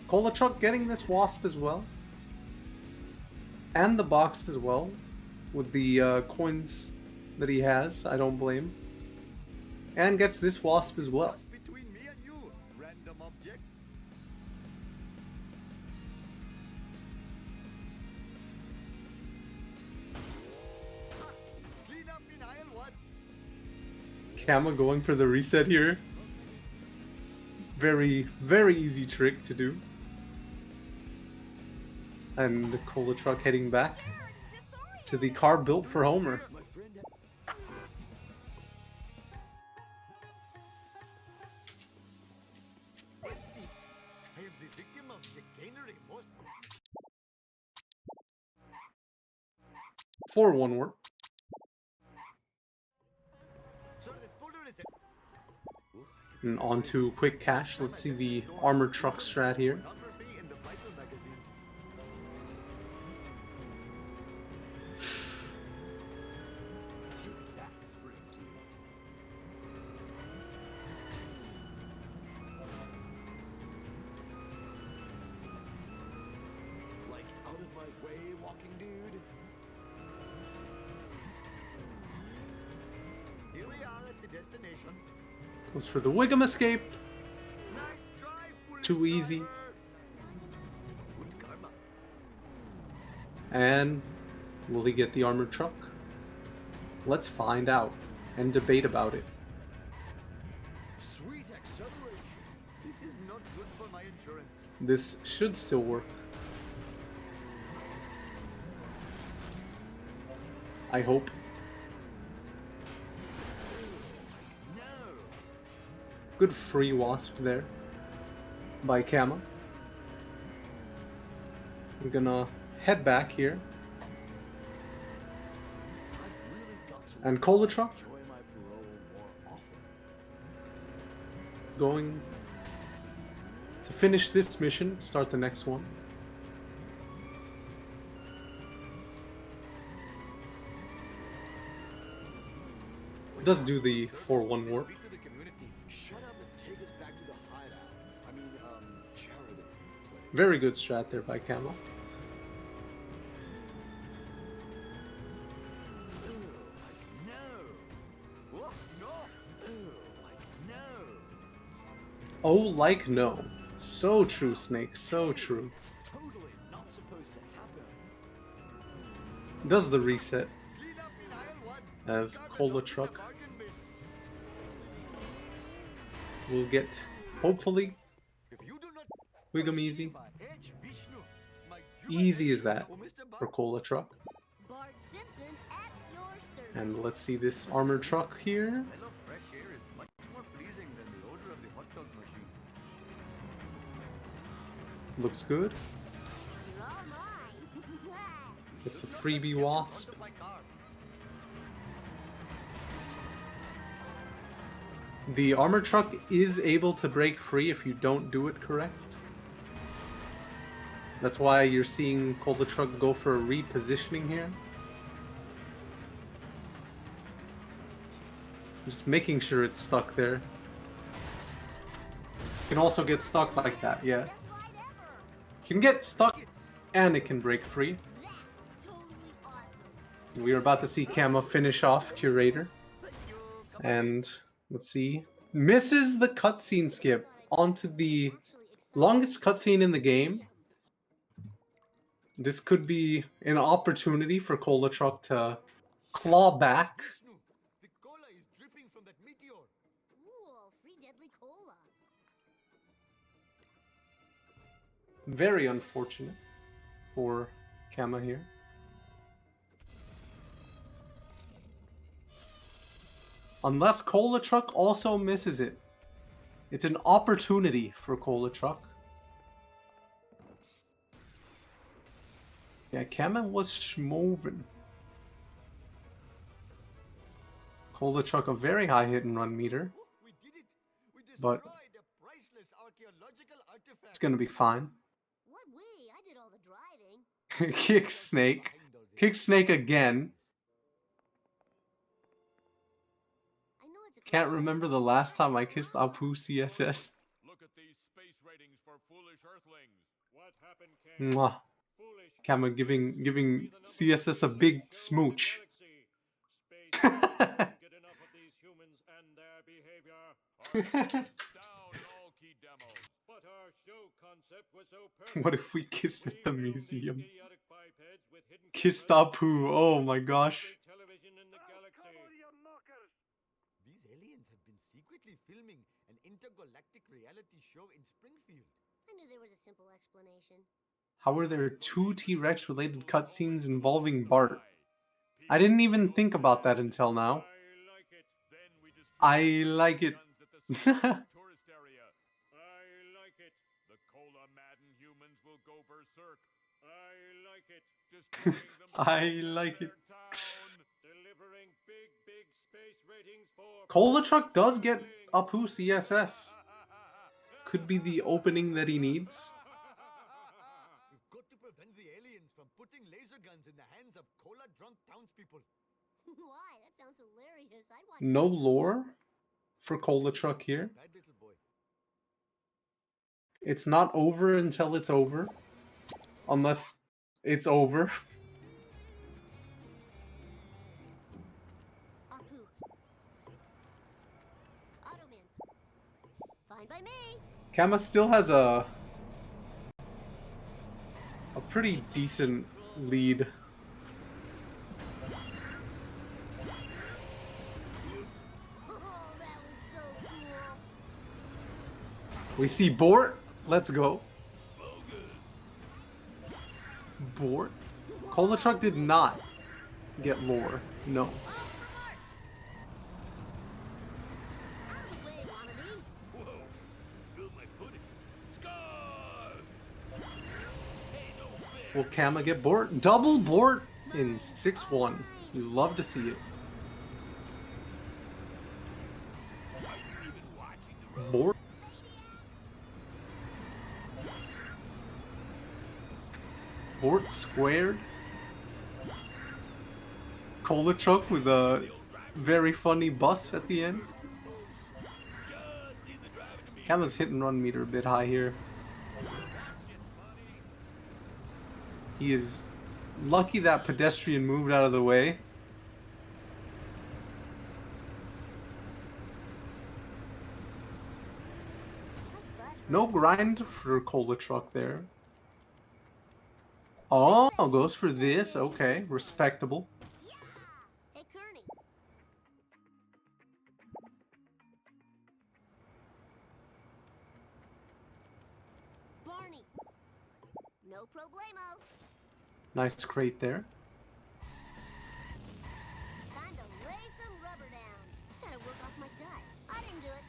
ColaTruck getting this wasp as well. And the box as well. With the coins that he has. I don't blame. And gets this wasp as well. What's between me and you, random object? Ha! Clean up in aisle one. Kama going for the reset here. Very, very easy trick to do. And the ColaTruck heading back to the car built for Homer. My friend. I am the victim of chicanery most. 4-1 work. Sir, this folder is And on to quick cash. Let's see the armored truck strat here. pornography in the Vital magazine. Take that, Springfield. Like, out of my way, walking dude. Here we are at the destination. Goes for the Wiggum escape. Nice try, foolish Too easy. driver. Good karma. And will he get the armored truck? Let's find out and debate about it. Sweet acceleration. This is not good for my insurance. This should still work. I hope. No. Good free wasp there by Kama. I'm gonna head back here. I've really got to And ColaTruck enjoy my parole more often. going to finish this mission, start the next one. Does do the 4-1 warp. Speak to the community. Shut up and take us back to the hideout. I mean, charity place. Very good strat there by Kama. No. Oh, no. No. Oh, like no. So true, Snake. So true. It's totally not supposed to happen. Does the reset Clean up in aisle one. as ColaTruck Bargain bin. will get, hopefully, If you do not Wiggum easy. by H. Vishnu, my Easy as that Oh, Mr. for ColaTruck. Bart Simpson at your service. And let's see this armored truck here. smell of fresh air is much more pleasing than the odor of the hot dog machine. Looks good. You're all mine. It's the freebie wasp. Of my car. The armored truck is able to break free if you don't do it correct. That's why you're seeing ColaTruck go for a repositioning here. Just making sure it's stuck there. You can also get stuck like that, yeah. You can get stuck and it can break free. We're about to see Kama finish off Curator. And let's see. Misses the cutscene skip onto the longest cutscene in the game. This could be an opportunity for ColaTruck to claw back. Vishnu, the cola is dripping from that meteor. Ooh, free deadly cola. Very unfortunate for Kama here. Unless ColaTruck also misses it. It's an opportunity for ColaTruck. Yeah, Kama was schmovin'. ColaTruck a very high hit and run meter. Oh, we did it. We But destroyed a priceless archaeological artifact. it's gonna be fine. What way? I did all the driving. Kick Snake. Kick Snake again. I know it's a Can't cliche, remember but the last time I it's kissed cola. Apu CSS. Look at these space ratings for foolish Earthlings. What happened, King? Mwah. Foolish Kama giving CSS a big smooch. Space get enough of these humans and their behavior. Down all key demos. But our show concept was so perfect. What if we kissed at the We built these museum? idiotic bipeds with hidden Kissed cameras, Apu, oh my gosh. great television in the galaxy. These aliens have been secretly filming an intergalactic reality show in Springfield. I knew there was a simple explanation. How are there two T-Rex related cutscenes involving Bart? I didn't even think about that until now. I like it. Then we destroy I the like it. guns at the Springfield tourist area. I like it. The cola madden humans will go berserk. I like it. Destroying them I like it. town. Delivering big space ratings for ColaTruck does get Apu CSS. Could be the opening that he needs. We've got to prevent the aliens from putting laser guns in the hands of cola-drunk townspeople. Why? That sounds hilarious. I'd watch No lore for ColaTruck here. Right, little boy? It's not over until it's over. Unless it's over. Apu. Automan. Fine by me. Kama still has a pretty decent lead. Oh, that was so cool. We see Bort. Let's go. Bort? ColaTruck did not get lore. No. Out of the way, wannabe. Whoa! Spilled my pudding. Scar! Hey, no fair. Will Kama get Bort? Double Bort in 6-1. You love to see it. Even watching the road. Bort. Bort squared. ColaTruck with a very funny bus at the end. Just leave the driving to me. Kama's hit and run meter a bit high here. He is lucky that pedestrian moved out of the way. No grind for ColaTruck there. Oh, goes for this. Okay, respectable. Yeah. Hey, Kearney. Barney. No problemo. Nice crate there. Time to lay some rubber down. Gotta work off my gut. I didn't do it.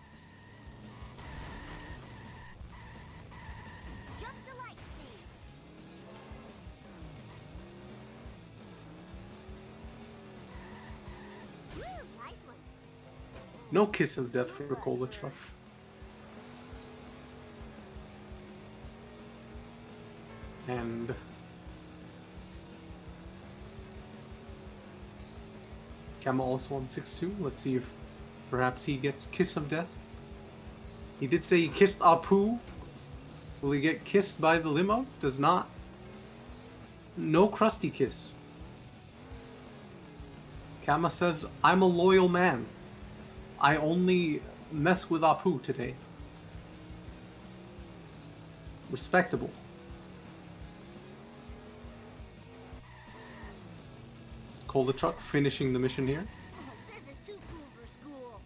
Jump to light speed. Woo, nice one. No kiss of death for ColaTruck. And Kama also on 6-2. Let's see if perhaps he gets Kiss of Death. He did say he kissed Apu. Will he get kissed by the limo? Does not. No crusty kiss. Kama says, I'm a loyal man. I only mess with Apu today. Respectable. It's ColaTruck finishing the mission here. Oh, this is too cool for school.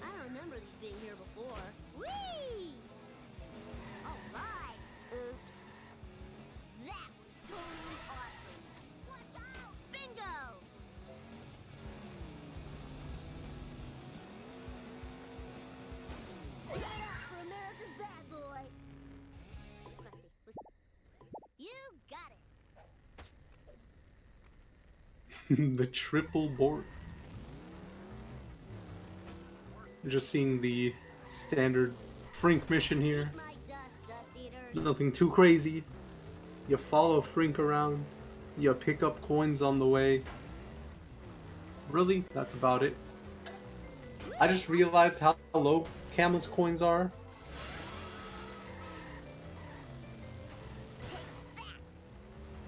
I don't remember these being here before. Whee! Alright. Oops. That was totally awesome. Watch out! Bingo! Get up for America's bad boy. Krusty, listen. You got it. The triple board. Just seeing the standard Frink mission here. My dust eaters. Nothing too crazy. You follow Frink around. You pick up coins on the way. Really, that's about it. I just realized how low Kama's coins are.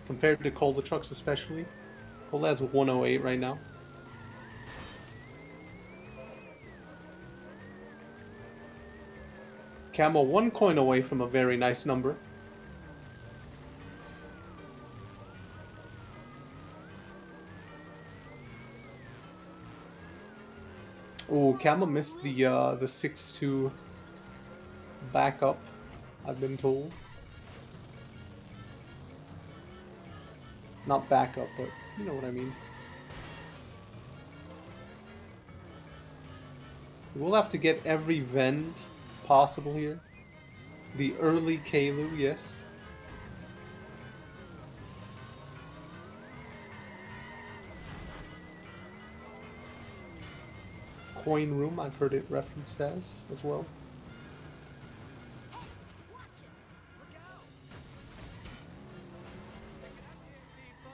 Compared to ColaTruck's especially. Cola has 108 right now. Kama 1 coin away from a very nice number. Oh, Kama missed the 6-2 backup, I've been told. Not backup, but you know what I mean. We'll have to get every vend possible here. The early Kalu, yes. Coin room, I've heard it referenced as well.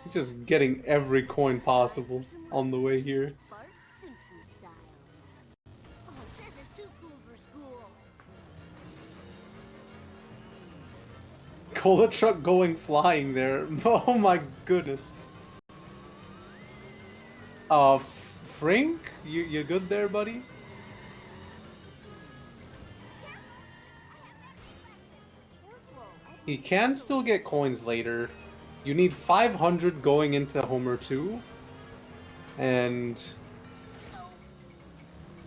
He's just getting every coin possible on the way here. Bart Simpson style. Oh, this is too cool for school. ColaTruck going flying there. Oh my goodness. Frink? You good there, buddy? He can still get coins later. You need 500 going into Homer 2. And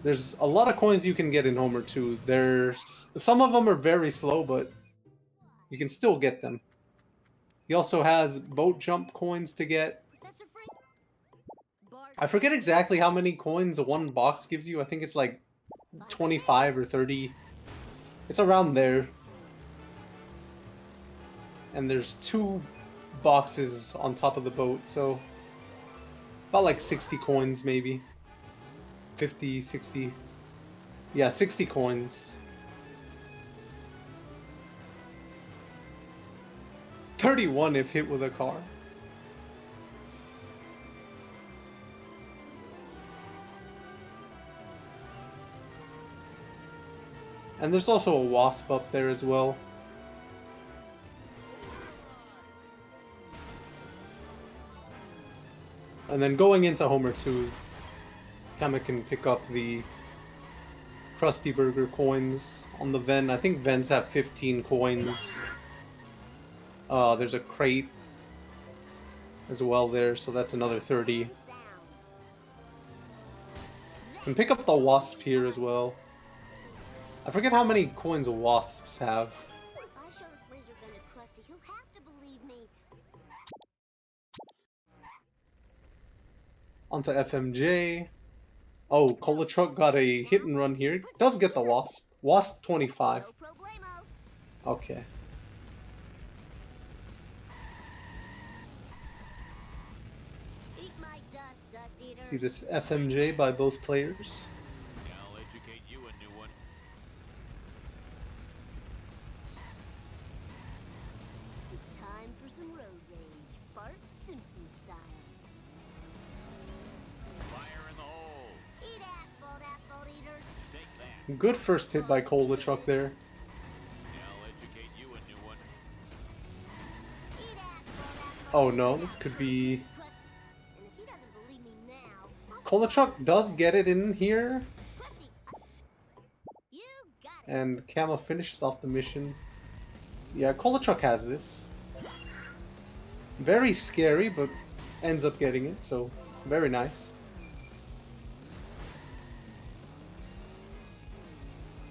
there's a lot of coins you can get in Homer 2. Some of them are very slow, but you can still get them. He also has boat jump coins to get. I forget exactly how many coins one box gives you. I think it's like 25 or 30. It's around there. And there's 2 boxes on top of the boat, so about like 60 coins maybe. 50, 60. Yeah, 60 coins. 31 if hit with a car. And there's also a wasp up there as well. And then going into Homer 2, Kama can pick up the Krusty Burger coins on the Ven. I think Vens have 15 coins. There's a crate as well there, so that's another 30. Can pick up the wasp here as well. I forget how many coins wasps have. If I show this laser gun to Krusty, he'll have to believe me. Onto FMJ. Oh, ColaTruck got a hit and run here. Does get the wasp. Wasp 25. No problemo. Okay. Eat my dust eaters. See this FMJ by both players. I'll educate you a new one. It's time style. Fire in the hole. Eat asphalt, asphalt eaters. Take that. Good first hit by ColaTruck there. I'll educate you a new one. Eat asphalt, asphalt Oh no, this could be... Krusty. And if he doesn't believe me now, I'll ColaTruck does get it in here. Krusty, you got it. And Kama finishes off the mission. Yeah, ColaTruck has this. Very scary, but ends up getting it, so very nice.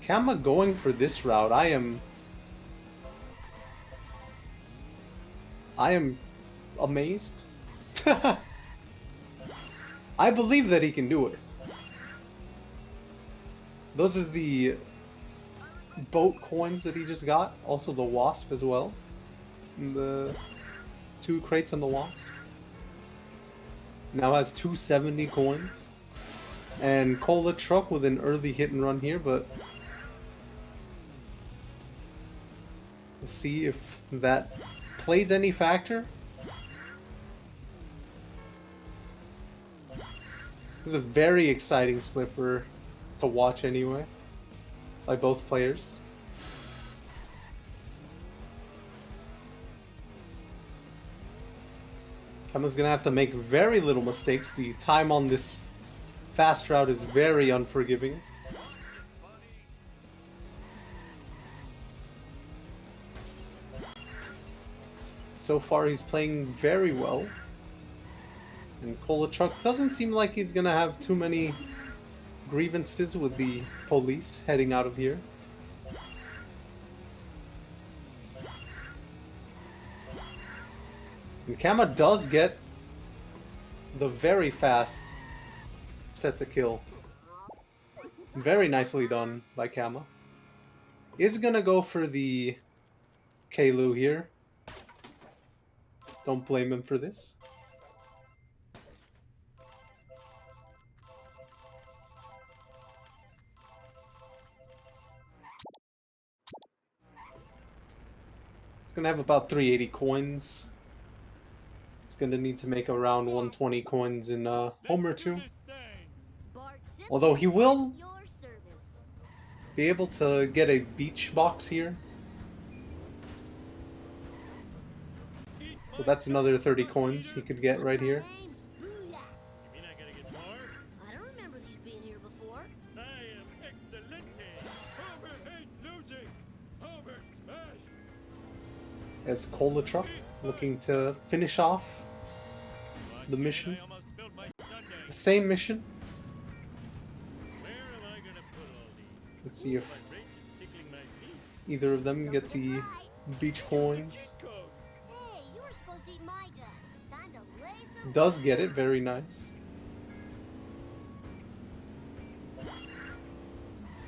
Kama going for this route, I am amazed. I believe that he can do it. Those are the boat coins that he just got. Also the wasp as well. And the 2 crates on the wasp. Now has 270 coins. And ColaTruck with an early hit and run here, but let's see if that plays any factor. This is a very exciting spliffer to watch anyway, by both players. Kama's gonna have to make very little mistakes. The time on this fast route is very unforgiving. So far he's playing very well. And ColaTruck doesn't seem like he's gonna have too many grievances with the police heading out of here. And Kama does get the very fast set to kill. Very nicely done by Kama. Is gonna go for the Kalu here. Don't blame him for this. It's gonna have about 380 coins. It's gonna need to make around 120 coins in Homer 2. Bart Simpson, Although he will your service. be able to get a beach box here. So that's another 30 coins he could get right here. Name? Booyah. You're not gonna get more? I don't remember these being here before. I am excellent. Homer hates losing. Homer smash. As ColaTruck looking to finish off the mission. I almost spilled my sundae. The same mission. Where am I gonna put all these? Let's see if My brain is tickling my feet. either of them get the beach coins. Cheat code. Hey, you were supposed to eat my dust. Time to lay some. Does get it, very nice.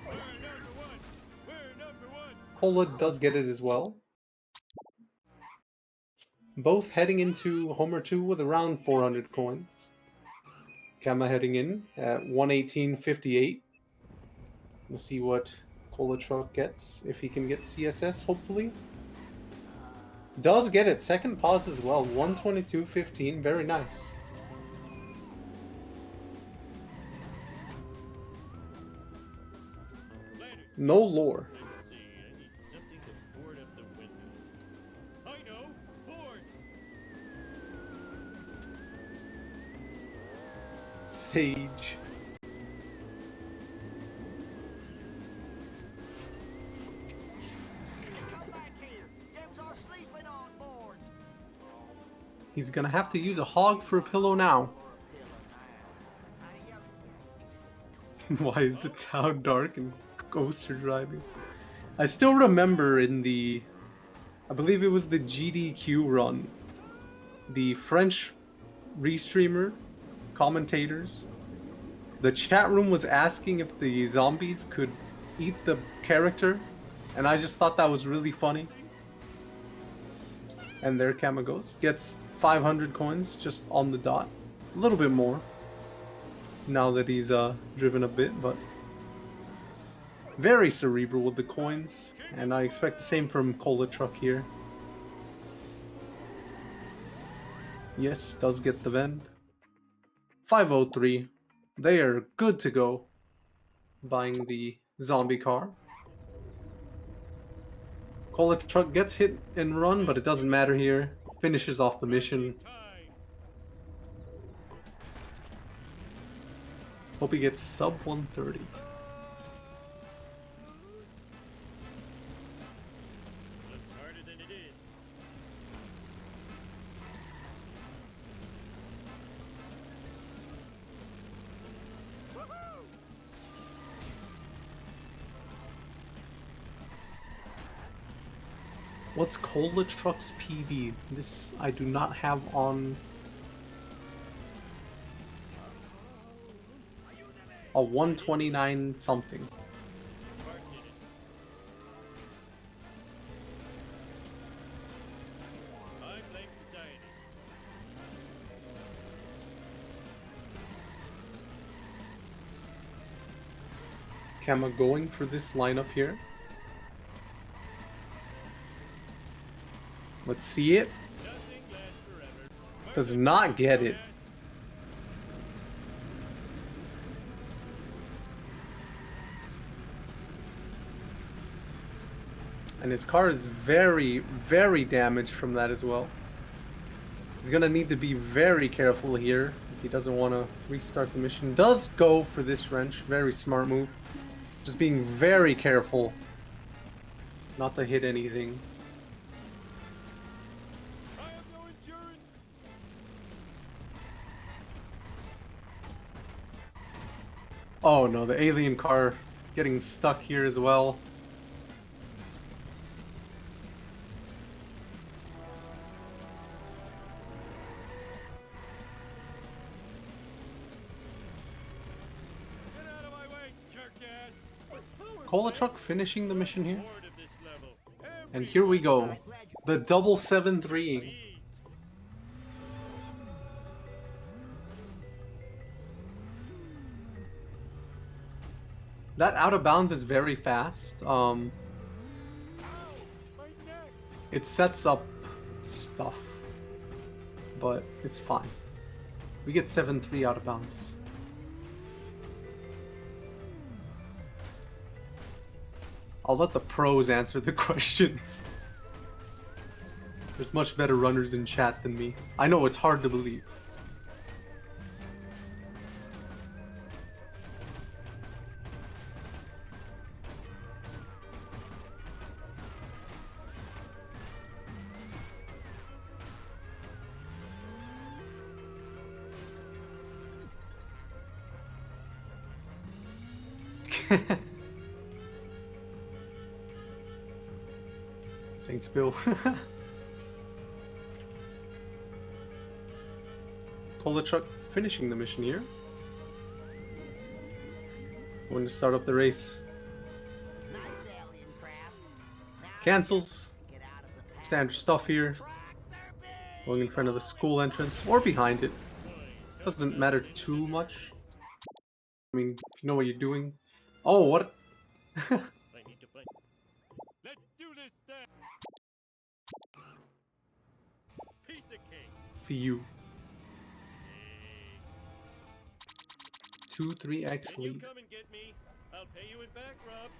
We're number one. We're number one. Cola does get it as well. Both heading into Homer 2 with around 400 coins. Kama heading in at 118.58. We'll see what ColaTruck gets, if he can get CSS, hopefully. Does get it, second pause as well, 122.15, very nice. Later. No lore. Let's see. I need something to board up the window. I know. Board. Sage. Come back here. Them's our sleeping on boards. He's gonna have to use a hog for a pillow now. Why is the town dark and ghosts are driving? I still remember in the, I believe it was the GDQ run, the French restreamer commentators, the chat room was asking if the zombies could eat the character, and I just thought that was really funny. And there Kama goes, gets 500 coins just on the dot, a little bit more now that he's driven a bit, but very cerebral with the coins, and I expect the same from ColaTruck here. Yes, does get the bend. 503. They are good to go. Buying the zombie car. ColaTruck gets hit and run, but it doesn't matter here. Finishes off the mission. Hope he gets sub 130. Looks harder than it is. What's ColaTruck's PB? This I do not have on. A 129 something. Bart did it. I blame society. Kama going for this lineup here. Let's see it. Nothing lasts forever. Does not get it. And his car is very, very damaged from that as well. He's gonna need to be very careful here if he doesn't want to restart the mission. Does go for this wrench. Very smart move. Just being very careful not to hit anything. I have no insurance. Oh no, the alien car getting stuck here as well. Get out of my way, jerk-ass. ColaTruck finishing the mission here. Bored of this level. And here we go. The double 7-3-ing. That out of bounds is very fast. It sets up stuff, but it's fine. We get 7-3 out of bounds. I'll let the pros answer the questions. There's much better runners in chat than me. I know it's hard to believe. Thanks, Bill. ColaTruck finishing the mission here. Going to start up the race. Nice alien craft. Now Cancels. get out of the path. Standard stuff here. Track their big. Going in front of the school entrance or behind it. Doesn't matter too much. I mean, if you know what you're doing. Oh, what? I need to fight. Let's do this then. Piece of cake. For you. 2-3x When you lead. come and get me, I'll pay you in back rubs.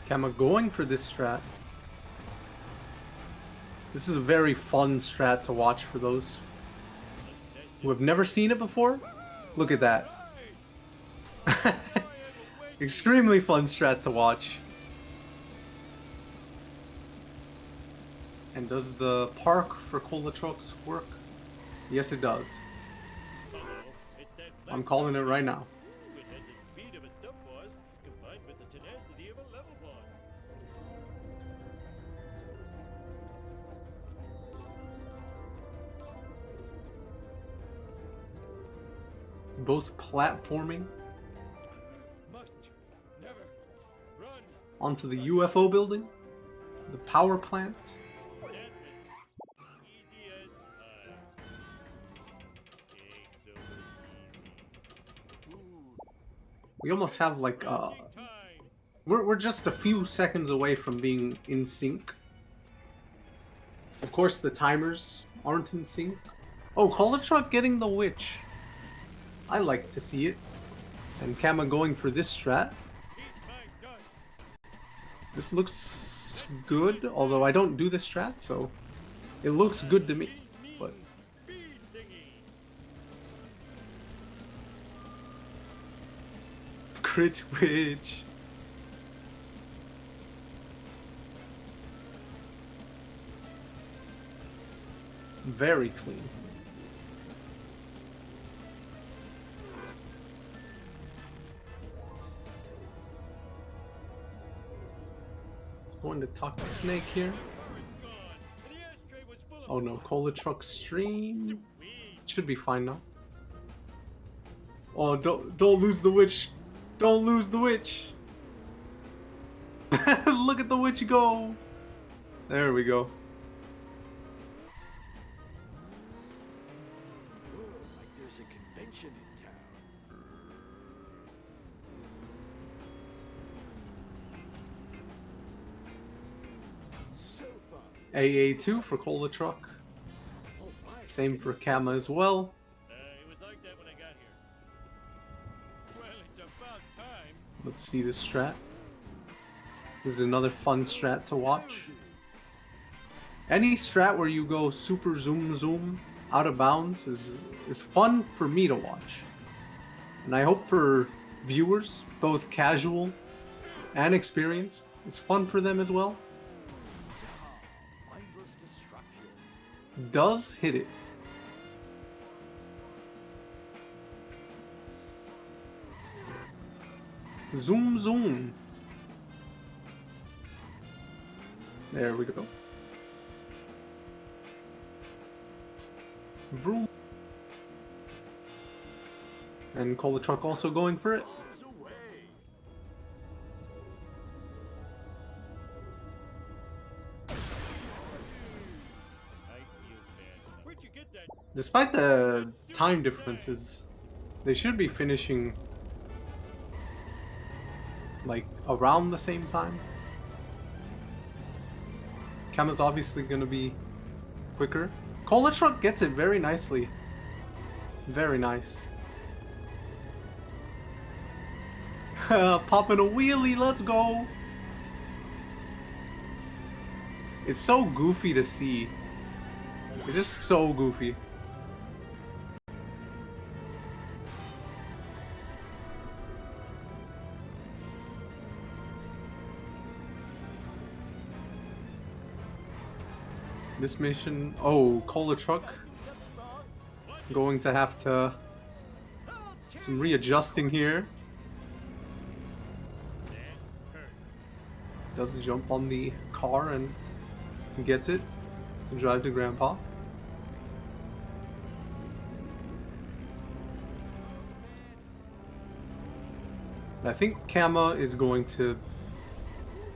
Kama going for this strat. This is a very fun strat to watch for those who have never seen it before. Look at that. Extremely fun strat to watch. And does the park for ColaTrucks work? Yes, it does. It's that I'm calling it right now. It has the speed of a stump boss combined with the tenacity of a level boss. Both platforming Must never run. onto the UFO building, the power plant. That is easy as pie. Cakes over easy. We almost have like Time. We're just a few seconds away from being in sync. Of course, the timers aren't in sync. Oh, ColaTruck getting the witch. I like to see it. And Kama going for this strat. This looks good, although I don't do this strat, so it looks good to me. But crit witch. Very clean. Going to talk to Snake here. Oh no, ColaTruck stream should be fine now. Oh, don't lose the witch! Don't lose the witch! Look at the witch go! There we go. Like there's a convention in town. So fun. AA2 for ColaTruck. Same for Kama as well. It was like that when I got here. Well, it's about time. Let's see this strat. This is another fun strat to watch. Any strat where you go super zoom out of bounds is fun for me to watch. And I hope for viewers, both casual and experienced, it's fun for them as well. Mindless destruction. Does hit it. Zoom. There we go. Vroom. And ColaTruck also going for it. Bombs away. Where'd you get that? Despite the time differences, they should be finishing like around the same time. Kama's obviously gonna be quicker. ColaTruck gets it very nicely. Very nice. Popping a wheelie, let's go! It's so goofy to see. It's just so goofy. This mission, oh, ColaTruck going to have to some readjusting here. Does jump on the car and gets it to drive to Grandpa. I think Kama is going to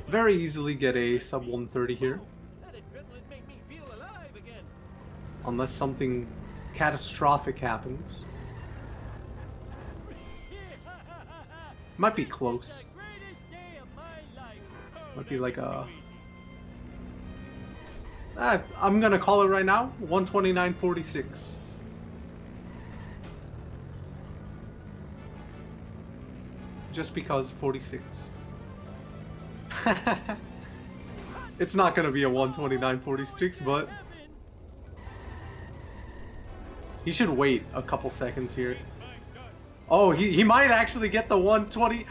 very easily get a sub 130 here. That adrenaline made me feel alive again. Unless something catastrophic happens. Might be close. The greatest day of my life. Might be like a... I'm gonna call it right now. 129.46. Just because 46. It's not gonna be a 129.46, but he should wait a couple seconds here. Oh, he might actually get the 120.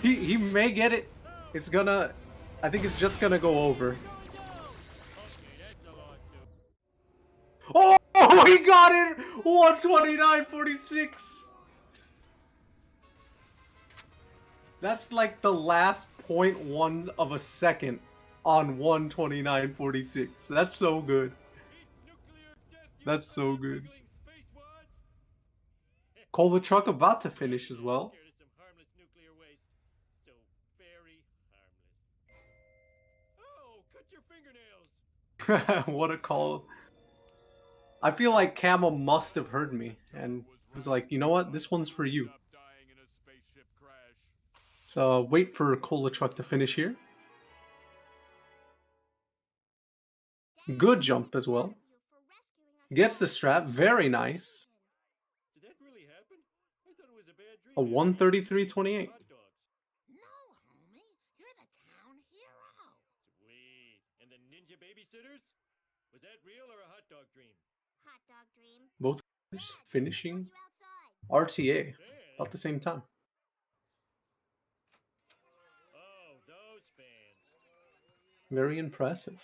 He may get it. It's gonna... I think it's just gonna go over. Oh, he got it! 129.46. That's like the last 0.1 of a second on 129.46. That's so good. That's so good. ColaTruck about to finish as well. Some harmless nuclear waste. So very harmless. Oh, cut your fingernails. What a call. I feel like Kama must have heard me and was like, you know what? This one's for you. Stop dying in a spaceship crash. So wait for ColaTruck to finish here. Good jump as well. Gets the strap, very nice. Did that really happen? I thought it was a bad dream. A 133.28. Hot dogs. No, homie, you're the town hero. Sweet. And the ninja babysitters? Was that real or a hot dog dream? Hot dog dream. Both Dad, finishing you outside. RTA Fans? about the same time. Oh, those fans. Very impressive.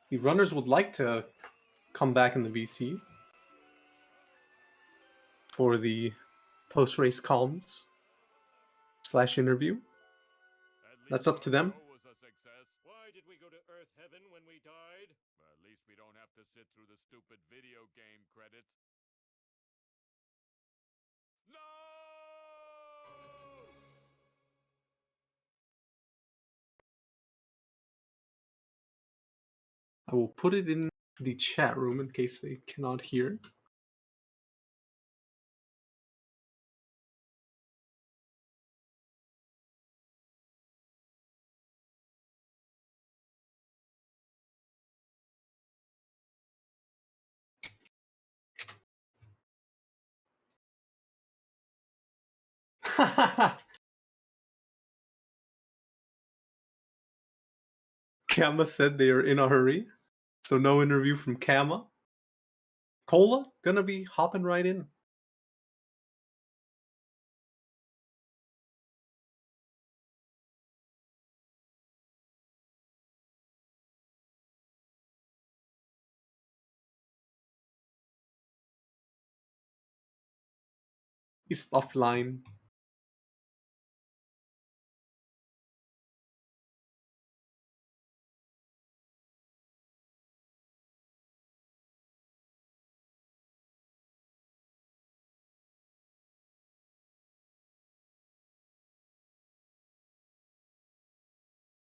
The runners would like to come back in the VC for the post-race columns / interview. That's up to them. Was a success. Why did we go to Earth Heaven when we died? At least we don't have to sit through the stupid video game credits. No! I will put it in the chat room in case they cannot hear. Kama said they are in a hurry, so no interview from Kama. Cola gonna be hopping right in. He's offline.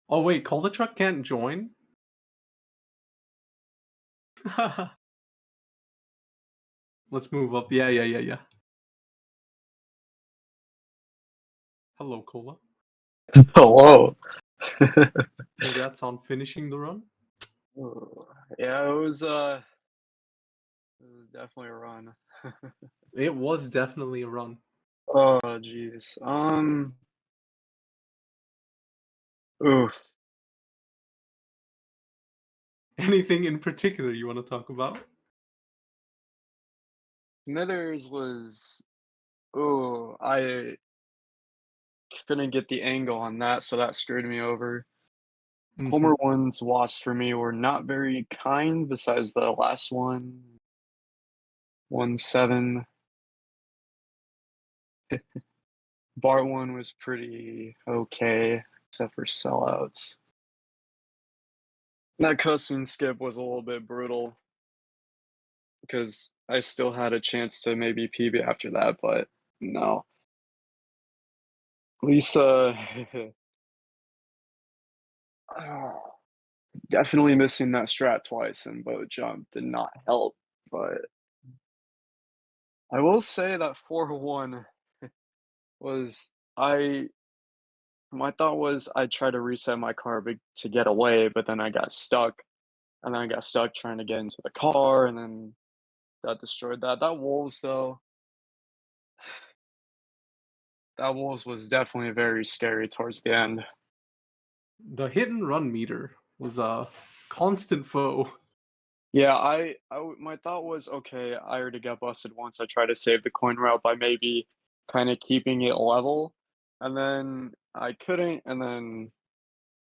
Oh wait, ColaTruck can't join? Let's move up. Yeah. Hello, Cola. Hello. Congrats on finishing the run. Yeah, it was definitely a run. It was definitely a run. Oh, jeez. Oof. Anything in particular you want to talk about? Smithers was, oh, I couldn't get the angle on that, so that screwed me over. Homer ones lost for me were not very kind, besides the last one. 1-7. Bar one was pretty okay, except for sellouts. That cussing skip was a little bit brutal because I still had a chance to maybe PB after that, but no. Lisa, definitely missing that strat twice in boat jump did not help, but I will say that 4-1 was my thought was I'd try to reset my car to get away, but then I got stuck, and then I got stuck trying to get into the car, and then that destroyed that. That Wolves was definitely very scary towards the end. The hit and run meter was a constant foe. Yeah, my thought was, okay, I already got busted once. I tried to save the coin route by maybe kind of keeping it level, and then I couldn't, and then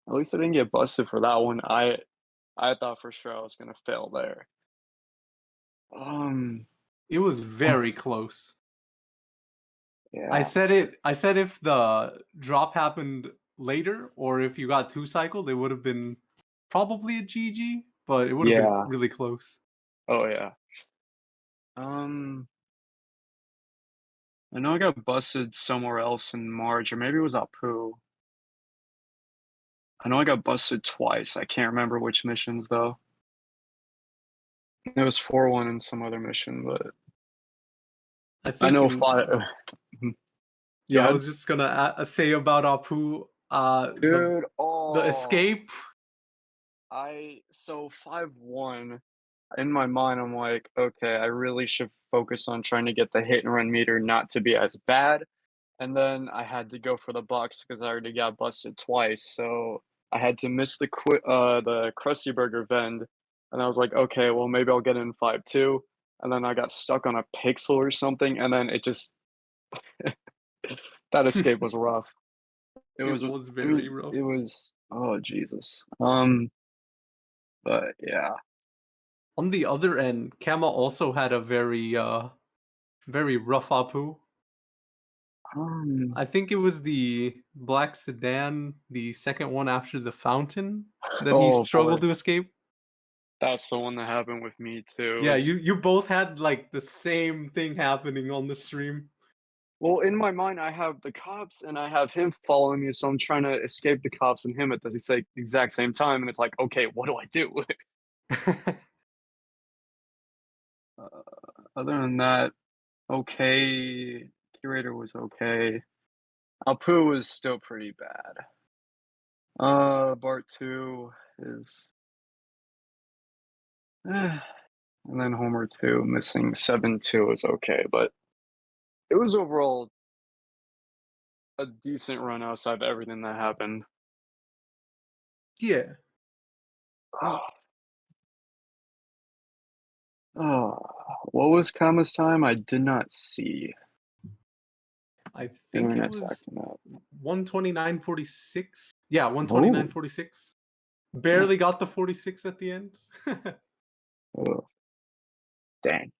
at least I didn't get busted for that one. I thought for sure I was gonna fail there. It was very close. Yeah. I said if the drop happened later or if you got 2-cycled, it would have been probably a GG, but it would have been really close. Oh yeah. I know I got busted somewhere else in March, or maybe it was Apu. I know I got busted twice. I can't remember which missions though. It was 4-1 in some other mission, but I I think know in, 5. Yeah, I ahead. was just gonna say about Apu, Dude, the escape. So 5-1. In my mind, I'm like, okay, I really should focus on trying to get the hit and run meter not to be as bad. And then I had to go for the Bucks because I already got busted twice. So I had to miss the Krusty Burger vend. And I was like, okay, well maybe I'll get in 5-2. And then I got stuck on a pixel or something, and then it just that escape was rough. It It was, was I very mean, rough. it was, oh Jesus. But yeah. On the other end, Kama also had a very rough Apu. Um, I think it was the black sedan, the second one after the fountain, that he oh boy, struggled to escape. that's the one that happened with me too. It Yeah, was, you both had like the same thing happening on the stream. well, in my mind, I have the cops and I have him following me, so I'm trying to escape the cops and him at the exact same time, and it's like, okay, what do I do? Other than that, okay, Curator was okay. Alpu was still pretty bad. Bart 2 is, and then Homer 2 missing 7-2 is okay, but it was overall a decent run outside of everything that happened. Yeah, Oh, what was Kama's time? I did not see. I think it Internet's was acting up. 129.46. Yeah, Oh, 129.46. Barely got the 46 at the end. oh, dang.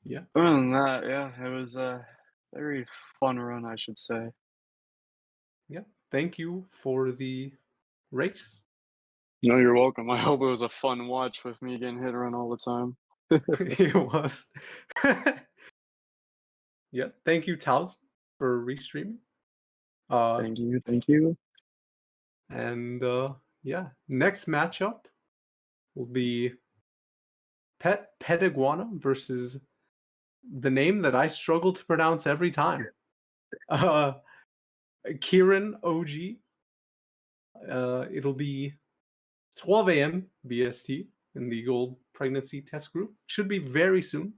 Yeah. Other than that, yeah, it was a very fun run, I should say. Yeah. Thank you for the race. No, you're welcome. I hope it was a fun watch with me getting hit around all the time. It was. Yeah. Thank you, Taos, for restreaming. Thank you, thank you. And yeah, next matchup will be Pet Iguana versus the name that I struggle to pronounce every time. Kieran OG. It'll be 12 a.m. BST in the Gold Pregnancy Test Group. Should be very soon.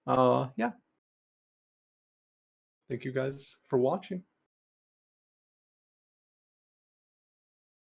Yeah. Thank you guys for watching.